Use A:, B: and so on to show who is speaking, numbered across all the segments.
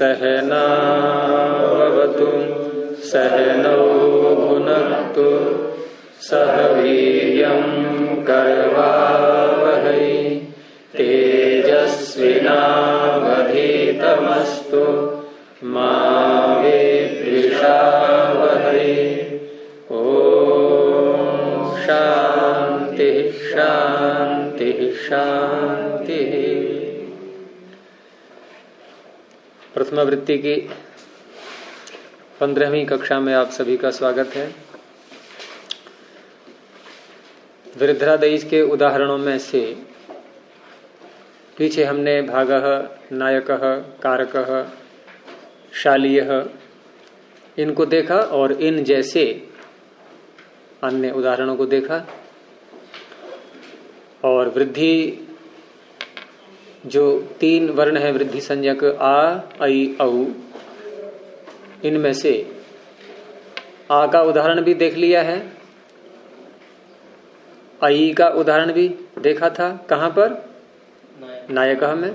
A: सहनावतु सहनौ भुनक्तु सह वीर्यं करवावहै तेजस्विनावधीतमस्तु मा विद्विषावहै। ओम शांति शांति शांति। प्रथमावृत्ति की 15वीं कक्षा में आप सभी का स्वागत है। वृद्धरादेश के उदाहरणों में से पीछे हमने भागः, नायकः, कारकः, शालीयः इनको देखा और इन जैसे अन्य उदाहरणों को देखा। और वृद्धि जो 3 वर्ण है वृद्धि संज्ञक आ, ऐ, औ, इनमें से आ का उदाहरण भी देख लिया है, ऐ का उदाहरण भी देखा था। कहाँ पर? नायकः में।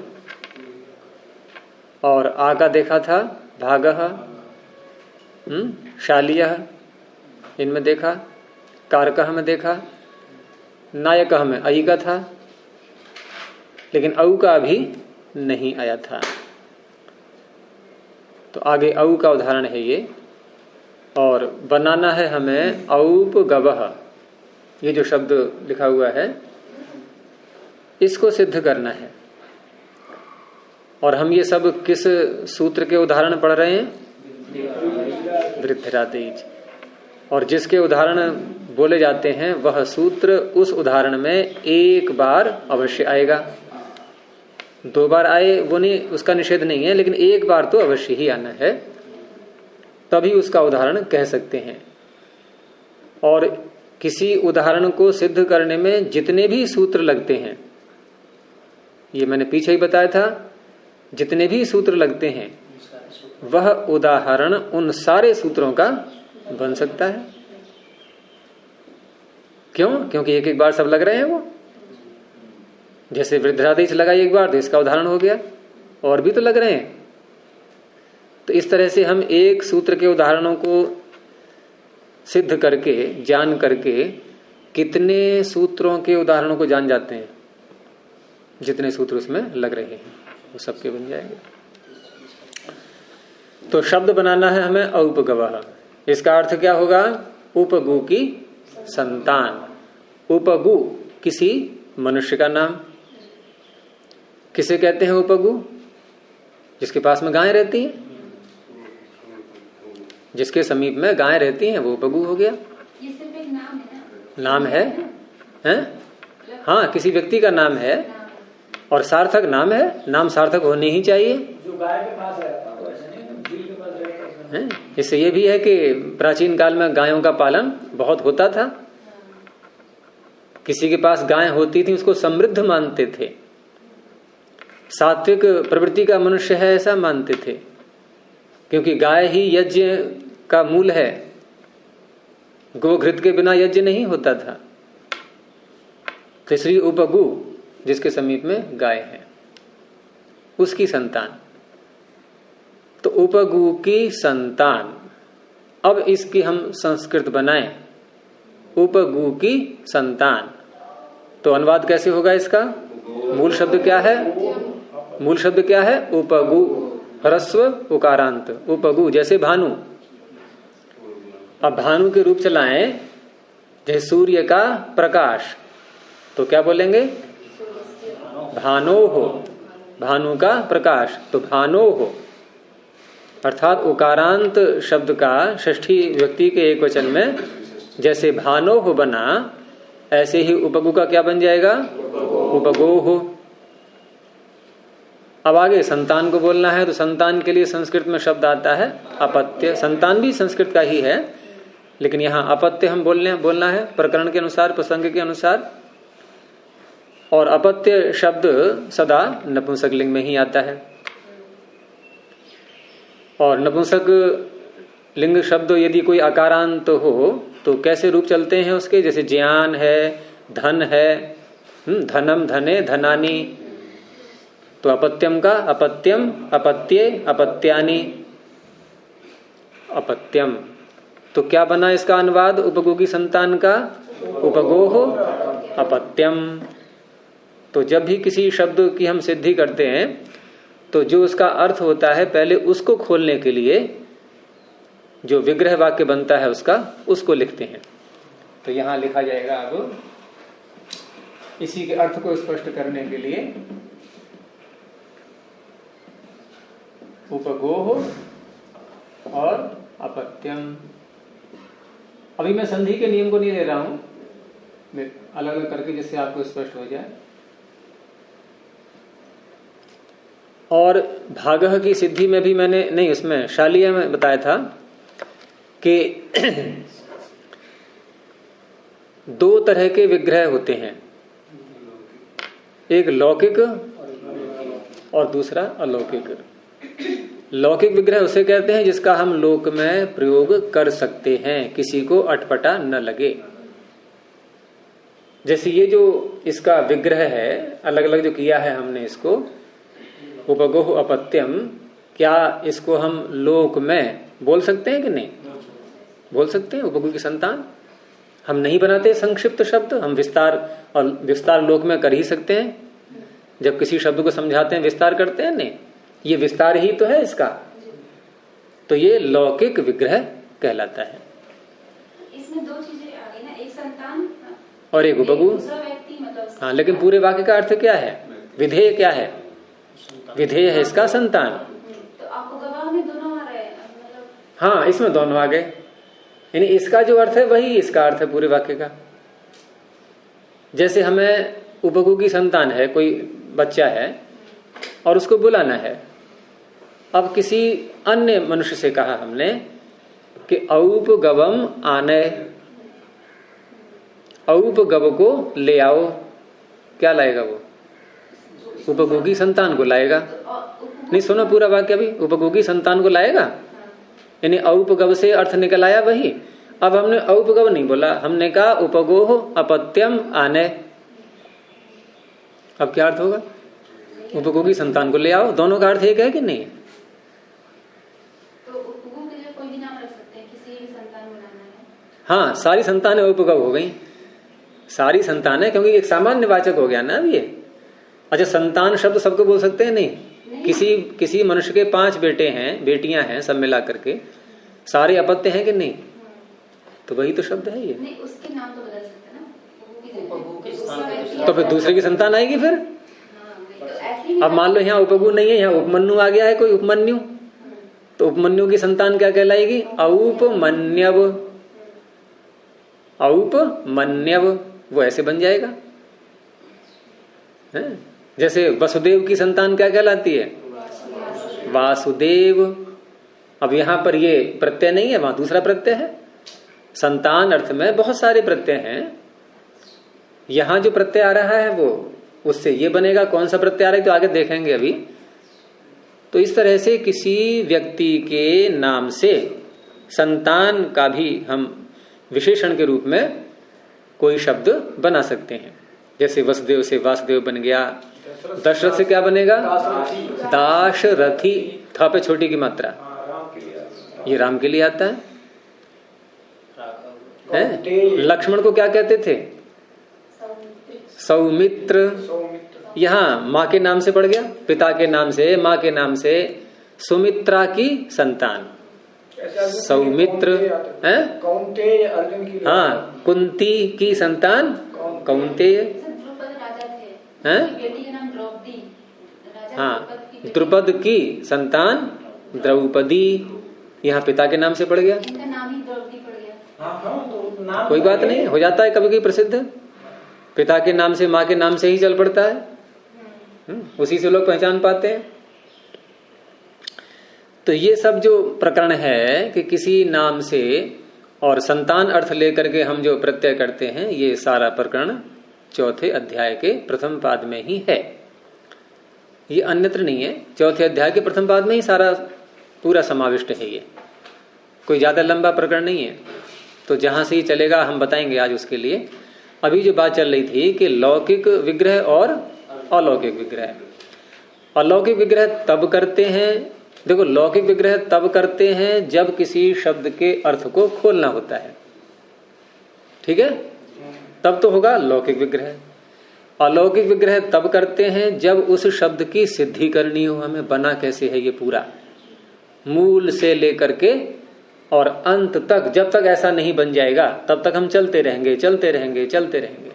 A: और आ का देखा था भागः, शालीयः इनमें देखा, कारकः में देखा, नायकः में ऐ का था, लेकिन औ का भी नहीं आया था। तो आगे औ का उदाहरण है ये, और बनाना है हमें औपगवः। ये जो शब्द लिखा हुआ है इसको सिद्ध करना है। और हम ये सब किस सूत्र के उदाहरण पढ़ रहे हैं? वृद्धरादेश। और जिसके उदाहरण बोले जाते हैं वह सूत्र उस उदाहरण में एक बार अवश्य आएगा। 2 बार आए वो नहीं, उसका निषेध नहीं है, लेकिन एक बार तो अवश्य ही आना है, तभी उसका उदाहरण कह सकते हैं। और किसी उदाहरण को सिद्ध करने में जितने भी सूत्र लगते हैं, ये मैंने पीछे ही बताया था, जितने भी सूत्र लगते हैं वह उदाहरण उन सारे सूत्रों का बन सकता है। क्यों? क्योंकि एक एक बार सब लग रहे हैं वो। जैसे वृद्धरादेश लगा एक बार तो इसका उदाहरण हो गया, और भी तो लग रहे हैं। तो इस तरह से हम एक सूत्र के उदाहरणों को सिद्ध करके, जान करके कितने सूत्रों के उदाहरणों को जान जाते हैं। जितने सूत्र उसमें लग रहे हैं वो सबके बन जाएंगे। तो शब्द बनाना है हमें औपगवः। इसका अर्थ क्या होगा? उपगु की संतान। उपगु किसी मनुष्य का नाम। किसे कहते हैं उपगु? जिसके पास में गायें रहती हैं, जिसके समीप में गायें रहती हैं वो उपगु हो गया।
B: ये सिर्फ एक नाम है ना?
A: नाम है, हैं? हाँ, किसी व्यक्ति का नाम है और सार्थक नाम है। नाम सार्थक होने ही चाहिए।
C: जो गाय के पास रहता है वैसे नहीं, झील के पास रहता है।
A: इससे ये भी है कि प्राचीन काल में गायों का पालन बहुत होता था। किसी के पास गाय होती थी उसको समृद्ध मानते थे। सात्विक प्रवृत्ति का मनुष्य है ऐसा मानते थे, क्योंकि गाय ही यज्ञ का मूल है। गोघृत के बिना यज्ञ नहीं होता था। तो इसलिए उपगु जिसके समीप में गाय है उसकी संतान। तो उपगु की संतान। अब इसकी हम संस्कृत बनाएं, उपगु की संतान। तो अनुवाद कैसे होगा इसका? मूल शब्द क्या है? मूल शब्द क्या है? उपगु। ह्रस्व उकारांत उपगु। जैसे भानु। अब भानु के रूप चलाएं, जैसे सूर्य का प्रकाश, तो क्या बोलेंगे? भानो हो। भानु का प्रकाश, तो भानो हो। अर्थात उकारांत शब्द का षष्ठी व्यक्ति के एक वचन में जैसे भानो हो बना, ऐसे ही उपगु का क्या बन जाएगा? उपगो हो। अब आगे संतान को बोलना है, तो संतान के लिए संस्कृत में शब्द आता है अपत्य। संतान भी संस्कृत का ही है, लेकिन यहाँ अपत्य हम बोलना है प्रकरण के अनुसार, प्रसंग के अनुसार। और अपत्य शब्द सदा नपुंसक लिंग में ही आता है। और नपुंसक लिंग शब्द यदि कोई अकारांत हो तो कैसे रूप चलते हैं उसके? जैसे ज्ञान है, धन है, धनम, धने, धनानी। तो अपत्यम का अपत्यम, अपत्ये, अपत्यानि, अपत्यम। तो क्या बना इसका अनुवाद उपगो की संतान का? उपगोह अपत्यम। तो जब भी किसी शब्द की हम सिद्धि करते हैं तो जो उसका अर्थ होता है पहले उसको खोलने के लिए जो विग्रह वाक्य बनता है उसको लिखते हैं। तो यहां लिखा जाएगा अब इसी के अर्थ को स्पष्ट करने के लिए उपगोह और अपत्यम। अभी मैं संधि के नियम को नहीं ले रहा हूं, मैं अलग अलग करके जिससे आपको स्पष्ट हो जाए। और भागह की सिद्धि में भी मैंने नहीं, उसमें शालीय में बताया था कि दो तरह के विग्रह होते हैं, एक लौकिक और दूसरा अलौकिक। लौकिक विग्रह उसे कहते हैं जिसका हम लोक में प्रयोग कर सकते हैं, किसी को अटपटा न लगे। जैसे ये जो इसका विग्रह है अलग अलग जो किया है हमने इसको, उपगोह अपत्यम, क्या इसको हम लोक में बोल सकते हैं कि नहीं? बोल सकते हैं। उपगोह की संतान हम नहीं बनाते संक्षिप्त शब्द, हम विस्तार और विस्तार लोक में कर ही सकते हैं। जब किसी शब्द को समझाते हैं विस्तार करते हैं, नहीं, ये विस्तार ही तो है इसका। तो ये लौकिक विग्रह कहलाता है।
B: इसमें दो चीजें आ गई ना, एक संतान
A: और एक उपगु।
B: दूसरा व्यक्ति, मतलब
A: हाँ, लेकिन पूरे वाक्य का अर्थ क्या है? विधेय क्या है? विधेय है इसका संतान।
B: तो आपको गवाह में दोनों आ रहे हैं मतलब।
A: हाँ, इसमें दोनों आ गए, यानी इसका जो अर्थ है वही इसका अर्थ है पूरे वाक्य का। जैसे हमें उपगु की संतान है, कोई बच्चा है और उसको बुलाना है। अब किसी अन्य मनुष्य से कहा हमने कि औपगवम आने, औपगव को ले आओ, क्या लाएगा वो? उपगु की संतान को लाएगा। नहीं, सुनो पूरा वाक्य अभी, उपगु की संतान को लाएगा, यानी औपगव से अर्थ निकल आया वही। अब हमने औपगव नहीं बोला, हमने कहा उपगोह अपत्यम आने। अब क्या अर्थ होगा? उपगु की संतान को ले आओ, दोनों का अर्थ एक है कि नहीं?
B: तो उपगु के लिए कोई भी नाम रख सकते हैं, किसी भी संतान बनाना है।
A: हाँ, सारी संतानें उपगव हो गई, सारी संतानें, क्योंकि एक सामान्य वाचक हो गया ना अब ये। अच्छा, संतान शब्द सबको बोल सकते हैं? नहीं। किसी मनुष्य के 5 बेटे हैं, बेटियां हैं, सब मिला करके सारे अपत्य हैं कि नहीं? तो वही तो शब्द है ये।
B: नहीं, उसके नाम तो बदल सकते हैं
C: उपगु
B: ना।
A: तो फिर दूसरे की संतान आएगी फिर।
B: तो
A: अब मान लो यहाँ उपगु नहीं है, यहाँ उपमन्यु आ गया है, कोई उपमन्यु, तो उपमन्यु की संतान क्या कहलाएगी? औपमन्यव। औपमन्यव, वो ऐसे बन जाएगा है? जैसे वसुदेव की संतान क्या कहलाती है? वासुदेव। अब यहां पर ये प्रत्यय नहीं है, वहां दूसरा प्रत्यय है। संतान अर्थ में बहुत सारे प्रत्यय हैं, यहां जो प्रत्यय आ रहा है वो उससे ये बनेगा। कौन सा प्रत्यय आ रहा है तो आगे देखेंगे अभी। तो इस तरह से किसी व्यक्ति के नाम से संतान का भी हम विशेषण के रूप में कोई शब्द बना सकते हैं। जैसे वसुदेव से वासुदेव बन गया, दशरथ से क्या बनेगा? दाशरथी, था पे छोटी की मात्रा, ये राम के लिए आता है? लक्ष्मण को क्या कहते थे? सौमित्र। यहाँ माँ के नाम से पड़ गया, पिता के नाम से, माँ के नाम से, सुमित्रा की संतान सौमित्र है। हाँ, कुंती की संतान कौंतेय है।
B: बेटी का नाम द्रौपदी,
A: हाँ, द्रुपद की संतान द्रौपदी, यहाँ पिता के नाम से पड़ गया,
B: इनका नाम ही द्रौपदी पड़ गया।
A: कोई बात नहीं, हो जाता है कभी कभी प्रसिद्ध, पिता के नाम से माँ के नाम से ही चल पड़ता है, उसी से लोग पहचान पाते हैं। तो ये सब जो प्रकरण है कि किसी नाम से और संतान अर्थ लेकर के हम जो प्रत्यय करते हैं, ये सारा प्रकरण 4थे अध्याय के प्रथम पाद में ही है, ये अन्यत्र नहीं है। 4थे अध्याय के प्रथम पाद में ही सारा पूरा समाविष्ट है, ये कोई ज्यादा लंबा प्रकरण नहीं है। तो जहां से ही चलेगा हम बताएंगे आज उसके लिए। अभी जो बात चल रही थी कि लौकिक विग्रह और अलौकिक विग्रह, अलौकिक विग्रह तब करते हैं, देखो लौकिक विग्रह तब करते हैं जब किसी शब्द के अर्थ को खोलना होता है, ठीक है, तब तो होगा लौकिक विग्रह। अलौकिक विग्रह तब करते हैं जब उस शब्द की सिद्धि करनी हो, हमें बना कैसे है ये पूरा मूल से लेकर के और अंत तक। जब तक ऐसा नहीं बन जाएगा तब तक हम चलते रहेंगे चलते रहेंगे चलते रहेंगे।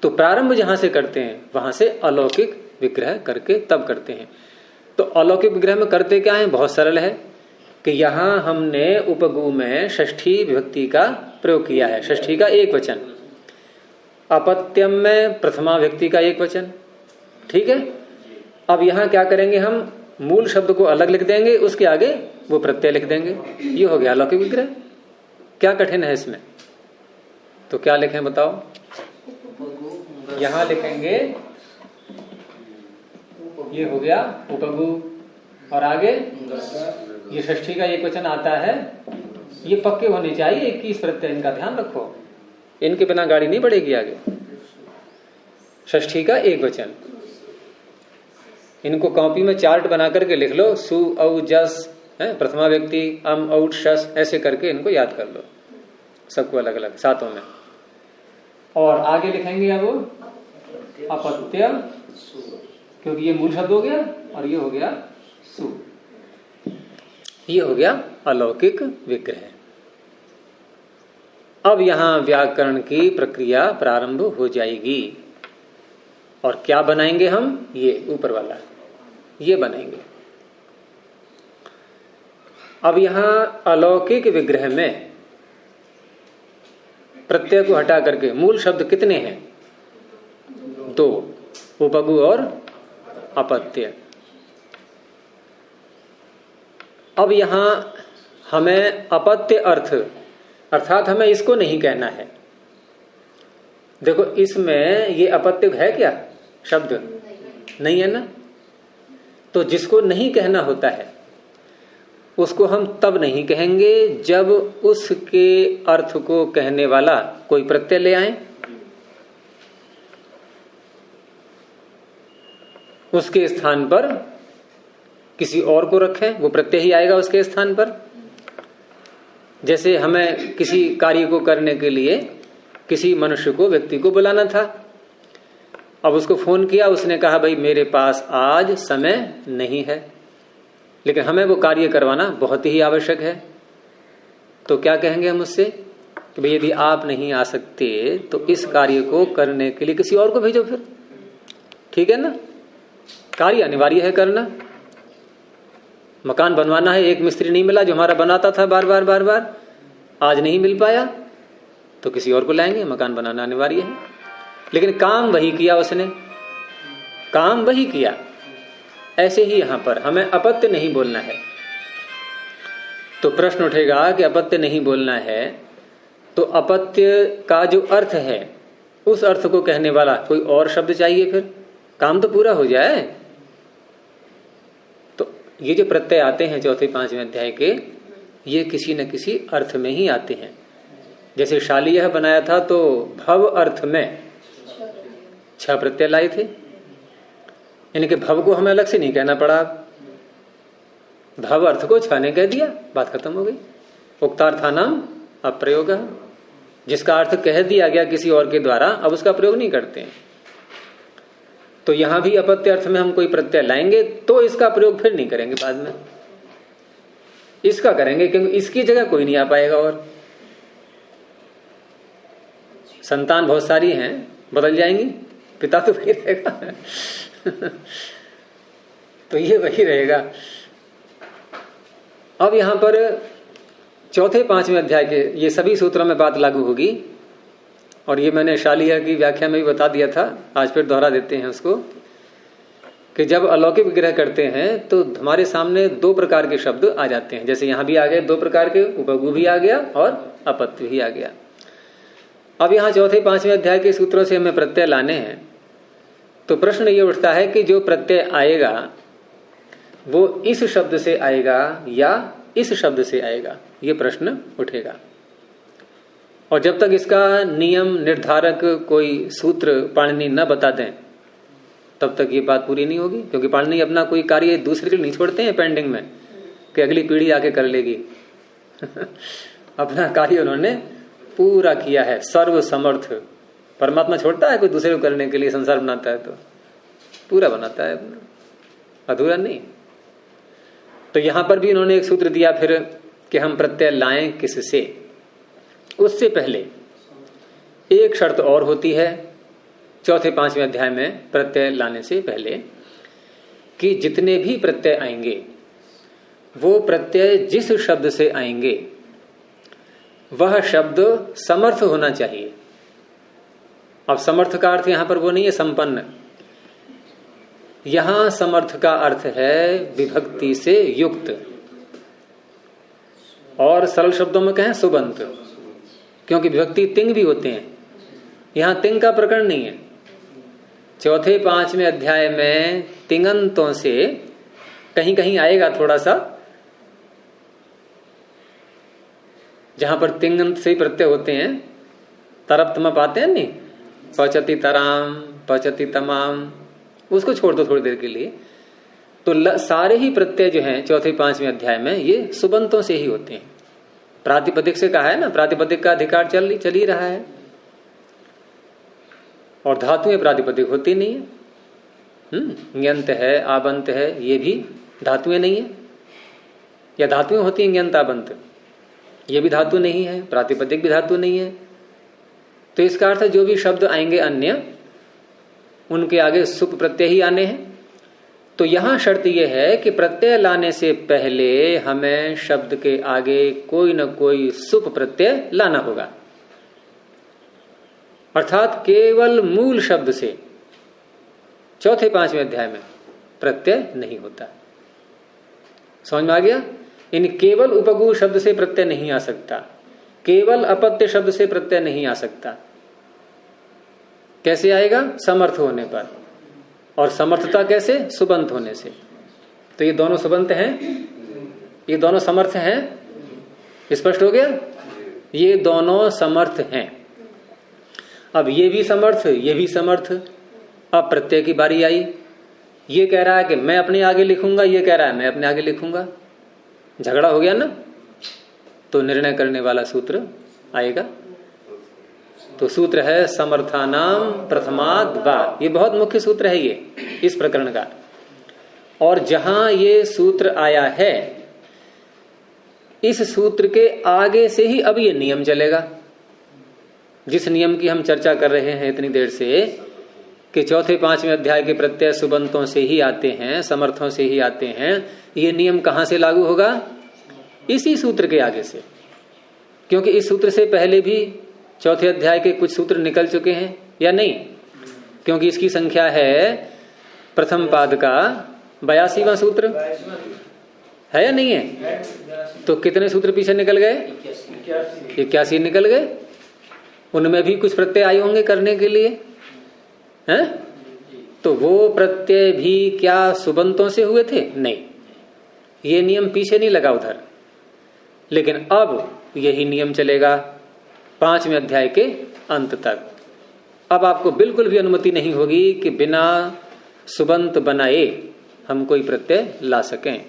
A: तो प्रारंभ जहां से करते हैं वहां से अलौकिक विग्रह करके तब करते हैं। तो अलौकिक विग्रह में करते क्या है, बहुत सरल है कि यहां हमने उपगु में षष्ठी विभक्ति का प्रयोग किया है, षष्ठी का एक वचन, अपत्यम में प्रथमा व्यक्ति का एक वचन, ठीक है। अब यहां क्या करेंगे, हम मूल शब्द को अलग लिख देंगे, उसके आगे वो प्रत्यय लिख देंगे, ये हो गया अलौकिक विग्रह। क्या कठिन है इसमें, तो क्या लिखें बताओ। यहां लिखेंगे ये हो गया उपगु, और आगे ये षष्ठी का एक वचन आता है, ये पक्के होने चाहिए 21 प्रत्यय, इनका ध्यान रखो, इनके बिना गाड़ी नहीं बढ़ेगी आगे। षष्ठी का एक वचन, इनको कॉपी में चार्ट बना करके लिख लो, सु औ जस है, प्रथमा व्यक्ति अम औट शस, ऐसे करके इनको याद कर लो सबको अलग अलग सातों में। और आगे लिखेंगे अब अपत्य, क्योंकि ये मूल शब्द हो गया और ये हो गया सु, ये हो गया अलौकिक विग्रह। अब यहां व्याकरण की प्रक्रिया प्रारंभ हो जाएगी, और क्या बनाएंगे हम, ये ऊपर वाला ये बनाएंगे। अब यहां अलौकिक विग्रह में प्रत्यय को हटा करके मूल शब्द कितने हैं, 2, उपगु और अपत्य। अब यहां हमें अपत्य अर्थ अर्थात हमें इसको नहीं कहना है। देखो इसमें ये अपत्य है क्या शब्द, नहीं है ना, तो जिसको नहीं कहना होता है उसको हम तब नहीं कहेंगे जब उसके अर्थ को कहने वाला कोई प्रत्यय ले आए, उसके स्थान पर किसी और को रखें, वो प्रत्यय ही आएगा उसके स्थान पर। जैसे हमें किसी कार्य को करने के लिए किसी मनुष्य को, व्यक्ति को बुलाना था, अब उसको फोन किया, उसने कहा भाई मेरे पास आज समय नहीं है, लेकिन हमें वो कार्य करवाना बहुत ही आवश्यक है। तो क्या कहेंगे हम उससे कि भाई यदि आप नहीं आ सकते तो इस कार्य को करने के लिए किसी और को भेजो फिर, ठीक है ना, कार्य अनिवार्य है करना। मकान बनवाना है, एक मिस्त्री नहीं मिला जो हमारा बनाता था बार बार बार बार, आज नहीं मिल पाया तो किसी और को लाएंगे, मकान बनाना अनिवार्य है। लेकिन काम वही किया उसने, काम वही किया। ऐसे ही यहां पर हमें अपत्य नहीं बोलना है। तो प्रश्न उठेगा कि अपत्य नहीं बोलना है तो अपत्य का जो अर्थ है उस अर्थ को कहने वाला कोई और शब्द चाहिए, फिर काम तो पूरा हो जाए। तो ये जो प्रत्यय आते हैं चौथे पांचवें अध्याय के, ये किसी न किसी अर्थ में ही आते हैं। जैसे शालीय बनाया था तो भव अर्थ में 6 प्रत्यय लाए थे, इनके भव को हमें अलग से नहीं कहना पड़ा, भव अर्थ को 6 ने कह दिया, बात खत्म हो गई। उक्तार्थानाम अप्रयोग, जिसका अर्थ कह दिया गया किसी और के द्वारा, अब उसका प्रयोग नहीं करते हैं। तो यहां भी अपत्य अर्थ में हम कोई प्रत्यय लाएंगे तो इसका प्रयोग फिर नहीं करेंगे, बाद में इसका करेंगे, क्योंकि इसकी जगह कोई नहीं आ पाएगा। और संतान बहुत सारी हैं, बदल जाएंगी, पिता तो वही रहेगा तो ये वही रहेगा। अब यहां पर चौथे पांचवें अध्याय के ये सभी सूत्रों में बात लागू होगी, और ये मैंने शालीय की व्याख्या में भी बता दिया था, आज फिर दोहरा देते हैं उसको, कि जब अलौकिक विग्रह करते हैं तो हमारे सामने 2 प्रकार के शब्द आ जाते हैं। जैसे यहां भी आ गए 2 प्रकार के, उपगु भी आ गया और अपत्य भी आ गया। अब यहां चौथे पांचवें अध्याय के सूत्रों से हमें प्रत्यय लाने हैं, तो प्रश्न ये उठता है कि जो प्रत्यय आएगा वो इस शब्द से आएगा या इस शब्द से आएगा, ये प्रश्न उठेगा। और जब तक इसका नियम निर्धारक कोई सूत्र पाणिनि न बता दें तब तक ये बात पूरी नहीं होगी, क्योंकि पाणिनि अपना कोई कार्य दूसरे के लिए नहीं छोड़ते हैं पेंडिंग में कि अगली पीढ़ी आके कर लेगी। अपना कार्य उन्होंने पूरा किया है, सर्व समर्थ। परमात्मा छोड़ता है कोई दूसरे को करने के लिए, संसार बनाता है तो पूरा बनाता है अपना, अधूरा नहीं। तो यहां पर भी उन्होंने एक सूत्र दिया फिर कि हम प्रत्यय लाएं किससे। उससे पहले एक शर्त और होती है चौथे पांचवें अध्याय में प्रत्यय लाने से पहले, कि जितने भी प्रत्यय आएंगे वो प्रत्यय जिस शब्द से आएंगे वह शब्द समर्थ होना चाहिए। अब समर्थ का अर्थ यहां पर वो नहीं है संपन्न, यहां समर्थ का अर्थ है विभक्ति से युक्त, और सरल शब्दों में कहें सुबंत, क्योंकि विभक्ति तिंग भी होते हैं। यहां तिंग का प्रकरण नहीं है। चौथे पांचवें अध्याय में तिंगंतों से कहीं कहीं आएगा थोड़ा सा, जहां पर तिंगंत से प्रत्यय होते हैं, तरप तम पाते हैं नहीं, पचती तराम पचती तमाम, उसको छोड़ दो थोड़ी देर के लिए। तो सारे ही प्रत्यय जो हैं चौथे पांचवें अध्याय में ये सुबंतों से ही होते हैं। प्रातिपदिक से कहा है ना, प्रातिपदिक का अधिकार चल ही रहा है, और धातुएं प्रातिपदिक होती नहीं है। ङ्यंत है, आबंत है, ये भी धातुएं नहीं है, या धातुएं होती हैं ङ्यंत आबंत, ये भी धातु नहीं है, प्रातिपदिक भी धातु नहीं है। तो इसका अर्थ जो भी शब्द आएंगे अन्य, उनके आगे सुप प्रत्यय ही आने हैं। तो यहां शर्त यह है कि प्रत्यय लाने से पहले हमें शब्द के आगे कोई न कोई सुप प्रत्यय लाना होगा, अर्थात केवल मूल शब्द से चौथे पांचवें अध्याय में प्रत्यय नहीं होता। समझ में आ गया? इन केवल उपगु शब्द से प्रत्यय नहीं आ सकता, केवल अपत्य शब्द से प्रत्यय नहीं आ सकता। कैसे आएगा? समर्थ होने पर, और समर्थता कैसे? सुबंत होने से। तो ये दोनों सुबंत हैं, ये दोनों समर्थ हैं, स्पष्ट हो गया? ये दोनों समर्थ हैं। अब ये भी समर्थ, ये भी समर्थ। अब प्रत्यय की बारी आई, ये कह रहा है कि मैं अपने आगे लिखूंगा, ये कह रहा है मैं अपने आगे लिखूंगा, झगड़ा हो गया ना। तो निर्णय करने वाला सूत्र आएगा। तो सूत्र है समर्थानाम प्रथमाद वा, ये बहुत मुख्य सूत्र है ये इस प्रकरण का। और जहां ये सूत्र आया है, इस सूत्र के आगे से ही अब ये नियम चलेगा, जिस नियम की हम चर्चा कर रहे हैं इतनी देर से, कि चौथे पांचवें अध्याय के प्रत्यय सुबंतों से ही आते हैं, समर्थों से ही आते हैं। ये नियम कहां से लागू होगा? इसी सूत्र के आगे से, क्योंकि इस सूत्र से पहले भी चौथे अध्याय के कुछ सूत्र निकल चुके हैं, या नहीं? क्योंकि इसकी संख्या है प्रथम पाद का 82वां सूत्र है या नहीं है? तो कितने सूत्र पीछे निकल गए? 81 निकल गए। उनमें भी कुछ प्रत्यय आए होंगे करने के लिए, हैं? तो वो प्रत्यय भी क्या सुबंतों से हुए थे? नहीं, ये नियम पीछे नहीं लगा उधर। लेकिन अब यही नियम चलेगा पांचवें अध्याय के अंत तक। अब आपको बिल्कुल भी अनुमति नहीं होगी कि बिना सुबंत बनाए हम कोई प्रत्यय ला सकें,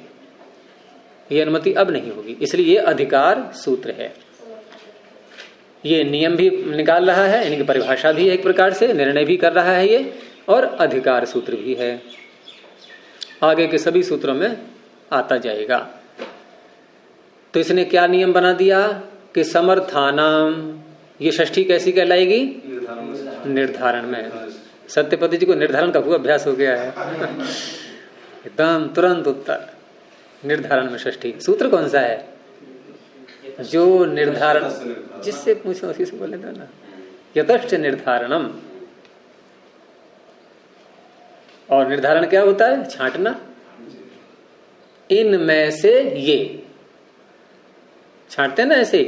A: ये अनुमति अब नहीं होगी। इसलिए ये अधिकार सूत्र है, ये नियम भी निकाल रहा है, इनकी परिभाषा भी एक प्रकार से निर्णय भी कर रहा है ये, और अधिकार सूत्र भी है। आगे के सभी सूत्रों में आता जाएगा। तो इसने क्या नियम बना दिया कि समर्थानाम, ये षष्ठी कैसी कहलाएगी? निर्धारण में। सत्यपति जी को निर्धारण का खूब अभ्यास हो गया है। एकदम तुरंत उत्तर, निर्धारण में षष्ठी। सूत्र कौन सा है? जो निर्धारण, जिससे पूछो उसी से बोले ना, यतश्च निर्धारणम। और निर्धारण क्या होता है? छांटना। इनमें से ये छांटते ना ऐसे,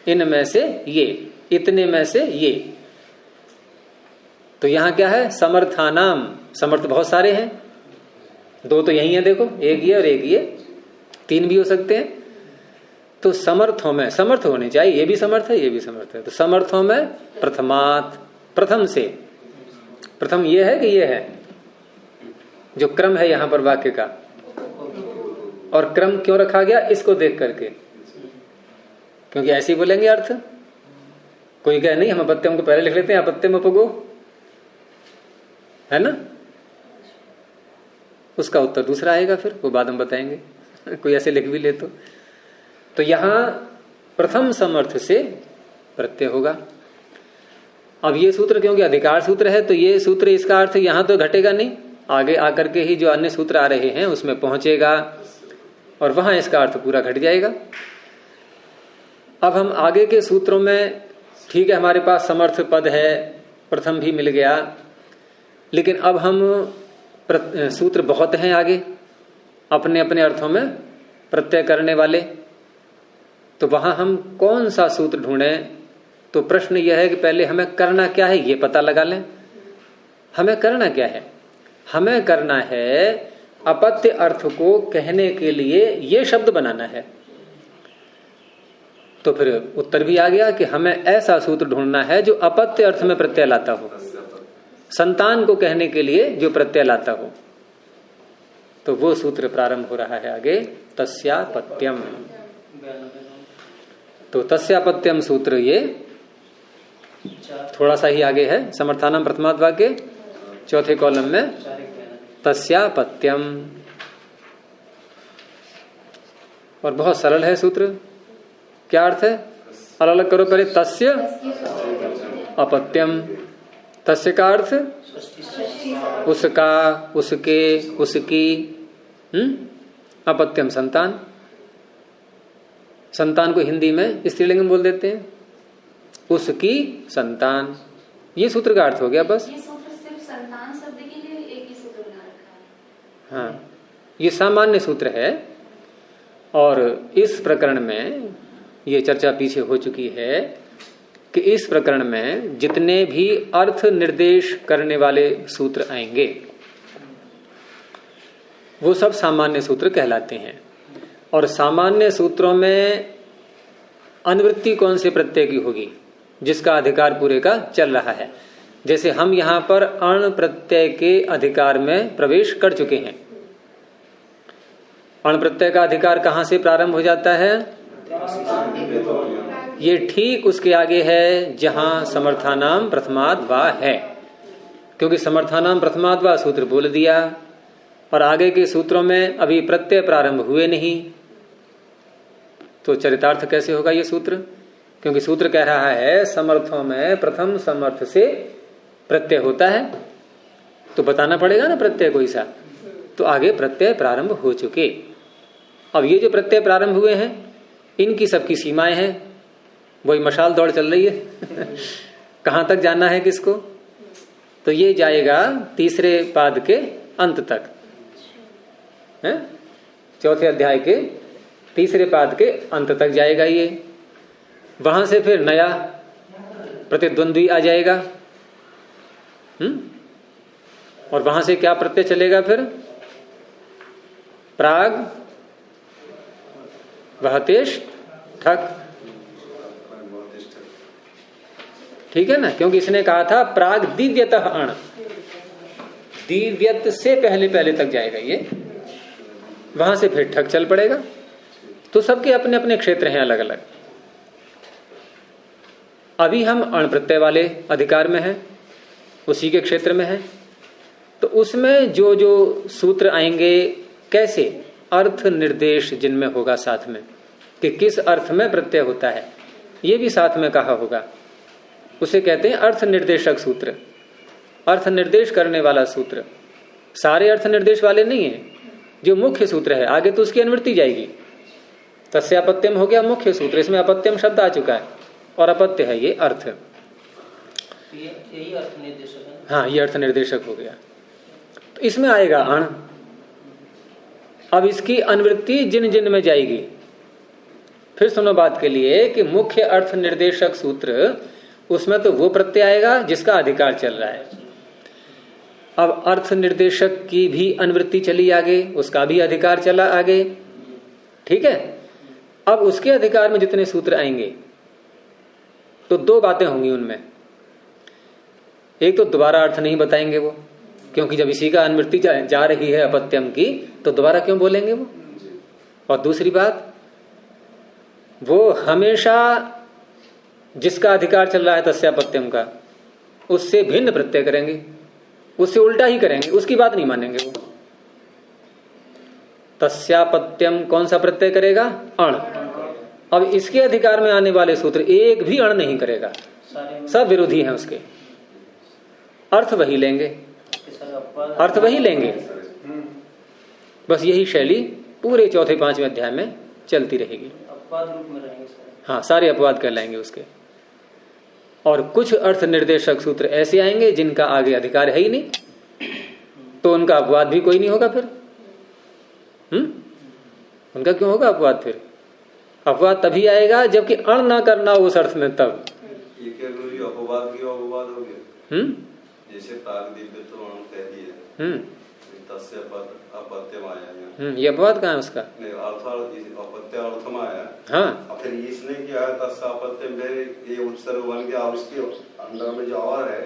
A: इनमें से ये, इतने में से ये। तो यहां क्या है? समर्थानाम। समर्थ बहुत सारे हैं, दो तो यही है, देखो, एक ये और एक ये, तीन भी हो सकते हैं। तो समर्थों में समर्थ होने चाहिए, ये भी समर्थ है, ये भी समर्थ है। तो समर्थों में प्रथमात, प्रथम से। प्रथम ये है कि ये है? जो क्रम है यहां पर वाक्य का, और क्रम क्यों रखा गया इसको देख करके, क्योंकि ऐसे ही बोलेंगे अर्थ। कोई कहे नहीं हम अपत्यम को पहले लिख लेते हैं, अपत्यम उपगो, है ना, उसका उत्तर दूसरा आएगा, फिर वो बाद हम बताएंगे। कोई ऐसे लिख भी ले तो यहां प्रथम समर्थ से प्रत्यय होगा। अब ये सूत्र क्योंकि अधिकार सूत्र है तो ये सूत्र इसका अर्थ यहां तो घटेगा नहीं, आगे आकर के ही जो अन्य सूत्र आ रहे हैं उसमें पहुंचेगा और वहां इसका अर्थ पूरा घट जाएगा। अब हम आगे के सूत्रों में, ठीक है हमारे पास समर्थ पद है, प्रथम भी मिल गया, लेकिन अब हम सूत्र बहुत हैं आगे अपने अपने अर्थों में प्रत्यय करने वाले, तो वहां हम कौन सा सूत्र ढूंढें? तो प्रश्न यह है कि पहले हमें करना क्या है ये पता लगा लें। हमें करना क्या है? हमें करना है अपत्य अर्थ को कहने के लिए ये शब्द बनाना है। तो फिर उत्तर भी आ गया कि हमें ऐसा सूत्र ढूंढना है जो अपत्य अर्थ में प्रत्यय लाता हो, संतान को कहने के लिए जो प्रत्यय लाता हो। तो वो सूत्र प्रारंभ हो रहा है आगे, तस्यापत्यम। तो तस्यापत्यम सूत्र ये थोड़ा सा ही आगे है, समर्थानम प्रथमाद् वाक्य चौथे कॉलम में, तस्यापत्यम। और बहुत सरल है सूत्र। क्या अर्थ है? अलग अलग करो पहले। तस्य अपत्यम, तस्य का अर्थ उसका, उसके, उसकी, अपत्यम संतान। संतान को हिंदी में स्त्रीलिंग में बोल देते हैं, उसकी संतान। ये सूत्र का अर्थ हो गया बस।
B: ये सूत्र सिर्फ संतान शब्द के लिए एक ही सूत्र बना रखा है।
A: हाँ, ये सामान्य सूत्र है और इस प्रकरण में ये चर्चा पीछे हो चुकी है कि इस प्रकरण में जितने भी अर्थ निर्देश करने वाले सूत्र आएंगे वो सब सामान्य सूत्र कहलाते हैं। और सामान्य सूत्रों में अनुवृत्ति कौन से प्रत्यय की होगी? जिसका अधिकार पूरे का चल रहा है। जैसे हम यहां पर अण प्रत्यय के अधिकार में प्रवेश कर चुके हैं। अण प्रत्यय का अधिकार कहां से प्रारंभ हो जाता है? ये ठीक उसके आगे है जहां समर्थानाम प्रथमाद् वा है, क्योंकि समर्थानाम प्रथमाद् वा सूत्र बोल दिया और आगे के सूत्रों में अभी प्रत्यय प्रारंभ हुए नहीं, तो चरितार्थ कैसे होगा ये सूत्र? क्योंकि सूत्र कह रहा है समर्थों में प्रथम समर्थ से प्रत्यय होता है, तो बताना पड़ेगा ना प्रत्यय कोई सा। तो आगे प्रत्यय प्रारंभ हो चुके। अब ये जो प्रत्यय प्रारंभ हुए हैं इनकी सबकी सीमाएं हैं, वही मशाल दौड़ चल रही है। कहां तक जाना है किसको? तो ये जाएगा तीसरे पाद के अंत तक है, चौथे अध्याय के तीसरे पाद के अंत तक जाएगा ये। वहां से फिर नया प्रतिद्वंद्वी आ जाएगा। और वहां से क्या प्रत्यय चलेगा फिर? प्राग वहतेश ठक। ठीक है ना, क्योंकि इसने कहा था प्राग दिव्यतः अण, दिव्यत से पहले पहले तक जाएगा ये, वहां से फिर ठक चल पड़ेगा। तो सबके अपने अपने क्षेत्र हैं अलग अलग। अभी हम अण प्रत्यय वाले अधिकार में हैं, उसी के क्षेत्र में हैं। तो उसमें जो जो सूत्र आएंगे कैसे अर्थ निर्देश जिनमें होगा साथ में, कि किस अर्थ में प्रत्यय होता है ये भी साथ में कहा होगा, उसे कहते हैं अर्थ निर्देशक सूत्र। अर्थ निर्देश करने वाला सूत्र। सारे अर्थ निर्देश वाले नहीं है, जो मुख्य सूत्र है आगे तो उसकी अनुवृत्ति जाएगी। तस्यापत्यम हो गया मुख्य सूत्र, इसमें अपत्यम शब्द आ चुका है और अपत्य है ये अर्थ।
C: यही अर्थ निर्देशक है।
A: हाँ, ये अर्थ निर्देशक हो गया। तो इसमें आएगा अण। अब इसकी अनुवृत्ति जिन जिन में जाएगी, फिर सुनो बात के लिए कि मुख्य अर्थ निर्देशक सूत्र, उसमें तो वो प्रत्यय आएगा जिसका अधिकार चल रहा है। अब अर्थ निर्देशक की भी अनुवृत्ति चली आगे, उसका भी अधिकार चला आगे। ठीक है, अब उसके अधिकार में जितने सूत्र आएंगे तो दो बातें होंगी उनमें। एक तो दोबारा अर्थ नहीं बताएंगे वो, क्योंकि जब इसी का अनुवृत्ति जा रही है अपत्यम की, तो दोबारा क्यों बोलेंगे वो। और दूसरी बात, वो हमेशा जिसका अधिकार चल रहा है तस्यापत्यम का, उससे भिन्न प्रत्यय करेंगे, उससे उल्टा ही करेंगे, उसकी बात नहीं मानेंगे वो। तस्यापत्यम कौन सा प्रत्यय करेगा? अण। अब इसके अधिकार में आने वाले सूत्र एक भी अण नहीं करेगा, सब विरोधी हैं उसके, अर्थ वही लेंगे, अर्थ वही लेंगे। बस यही शैली पूरे चौथे पांचवें अध्याय में चलती रहेगी।
C: अपवाद रूप में रहेंगे
A: हाँ, सारे अपवाद कहलाएंगे उसके। और कुछ अर्थ निर्देशक सूत्र ऐसे आएंगे जिनका आगे अधिकार है ही नहीं, तो उनका अपवाद भी कोई नहीं होगा फिर। उनका क्यों होगा अपवाद? फिर अपवाद तभी आएगा जबकि अण ना करना उस अर्थ में, तब
D: अपवाद की अपवाद हो गया। जैसे प्रागदिव्य तो अण कह दिए, तस्य अपत्यम आया।
A: ये अपवाद कहाँ है उसका?
D: नहीं, अपत्य अर्थ में आया।
A: हाँ,
D: फिर इसने क्या है, तस्य अपत्यम ये उत्सर्ग बन गया, उसके अंदर में जो और है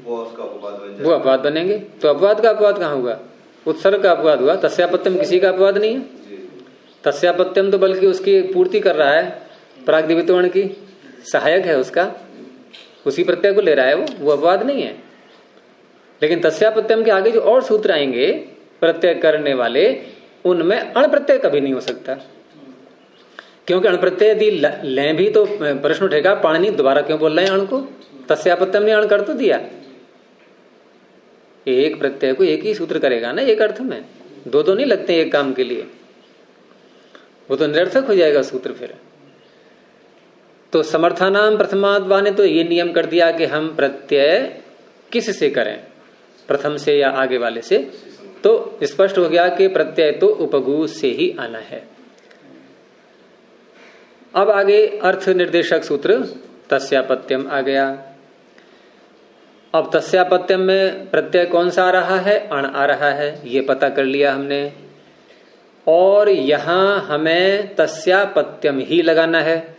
D: वो उसका अपवाद बन जाएगा, वो
A: अपवाद बनेंगे। तो अपवाद का अपवाद कहाँ हुआ? उत्सर्ग का अपवाद हुआ। तस्यापत्यम किसी का अपवाद नहीं है। तस्यापत्यम तो बल्कि उसकी पूर्ति कर रहा है, प्रागदिव्यत्वर्ण की सहायक है उसका, उसी प्रत्यय को ले रहा है वो अपवाद नहीं है। लेकिन तस्यापत्यम के आगे जो और सूत्र आएंगे प्रत्यय करने वाले, उनमें अण प्रत्यय कभी नहीं हो सकता, क्योंकि अण प्रत्यय यदि लें भी तो प्रश्न उठेगा, पाणिनि दोबारा क्यों बोल रहे हैं अण को? तस्यापत्यम ने अण कर तो दिया। एक प्रत्यय को एक ही सूत्र करेगा ना एक अर्थ में, दो नहीं लगते एक काम के लिए, वो तो निरर्थक हो जाएगा सूत्र फिर। तो समर्थानाम प्रथमाद्वा ने तो ये नियम कर दिया कि हम प्रत्यय किस से करें, प्रथम से या आगे वाले से। तो स्पष्ट हो गया कि प्रत्यय तो उपगु से ही आना है। अब आगे अर्थ निर्देशक सूत्र तस्यापत्यम आ गया। अब तस्यापत्यम में प्रत्यय कौन सा आ रहा है? अण आ रहा है, ये पता कर लिया हमने। और यहां हमें तस्यापत्यम ही लगाना है।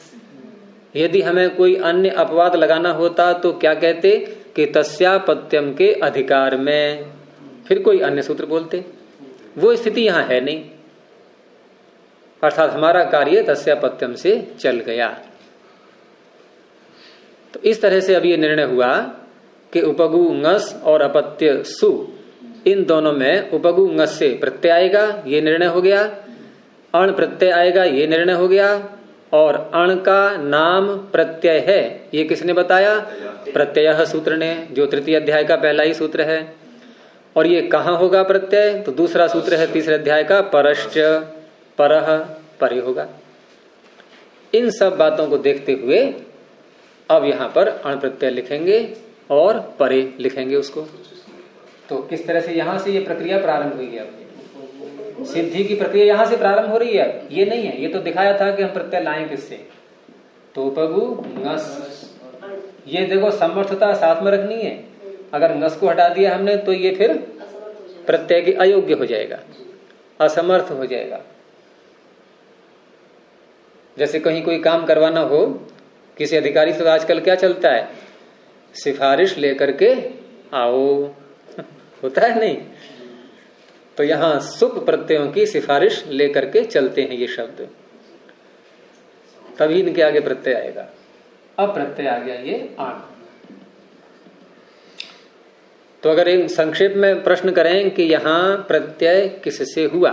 A: यदि हमें कोई अन्य अपवाद लगाना होता तो क्या कहते कि तस्यापत्यम के अधिकार में, फिर कोई अन्य सूत्र बोलते। वो स्थिति यहां है नहीं, अर्थात हमारा कार्य तस्यापत्यम से चल गया। तो इस तरह से अब ये निर्णय हुआ कि उपगु ngस और अपत्य सु, इन दोनों में उपगु ngस से प्रत्यय आएगा, ये निर्णय हो गया। अण प्रत्यय आएगा, ये निर्णय हो गया। और अण का नाम प्रत्यय है, ये किसने बताया? प्रत्यय सूत्र ने, जो तृतीय अध्याय का पहला ही सूत्र है। और ये कहाँ होगा प्रत्यय? तो दूसरा सूत्र है तीसरे अध्याय का, परश्च, परह, परे होगा। इन सब बातों को देखते हुए अब यहां पर अण प्रत्यय लिखेंगे और परे लिखेंगे उसको। तो किस तरह से यहां से ये प्रक्रिया प्रारंभ हुई है। अब सिद्धि की प्रक्रिया यहां से प्रारंभ हो रही है। ये नहीं है, ये तो दिखाया था कि हम प्रत्यय लाएं किससे, तो उपगु ngस। ये देखो समर्थता साथ में रखनी है। अगर ngस को हटा दिया हमने तो ये फिर प्रत्यय के अयोग्य हो जाएगा, असमर्थ हो जाएगा। जैसे कहीं कोई काम करवाना हो किसी अधिकारी से, तो आजकल क्या चलता है? सिफारिश लेकर के आओ, होता है नहीं? तो यहां सुप प्रत्ययों की सिफारिश लेकर के चलते हैं ये शब्द, तभी इनके आगे प्रत्यय आएगा। अब प्रत्यय आ गया ये आण। तो अगर एक संक्षेप में प्रश्न करें कि यहां प्रत्यय किससे हुआ,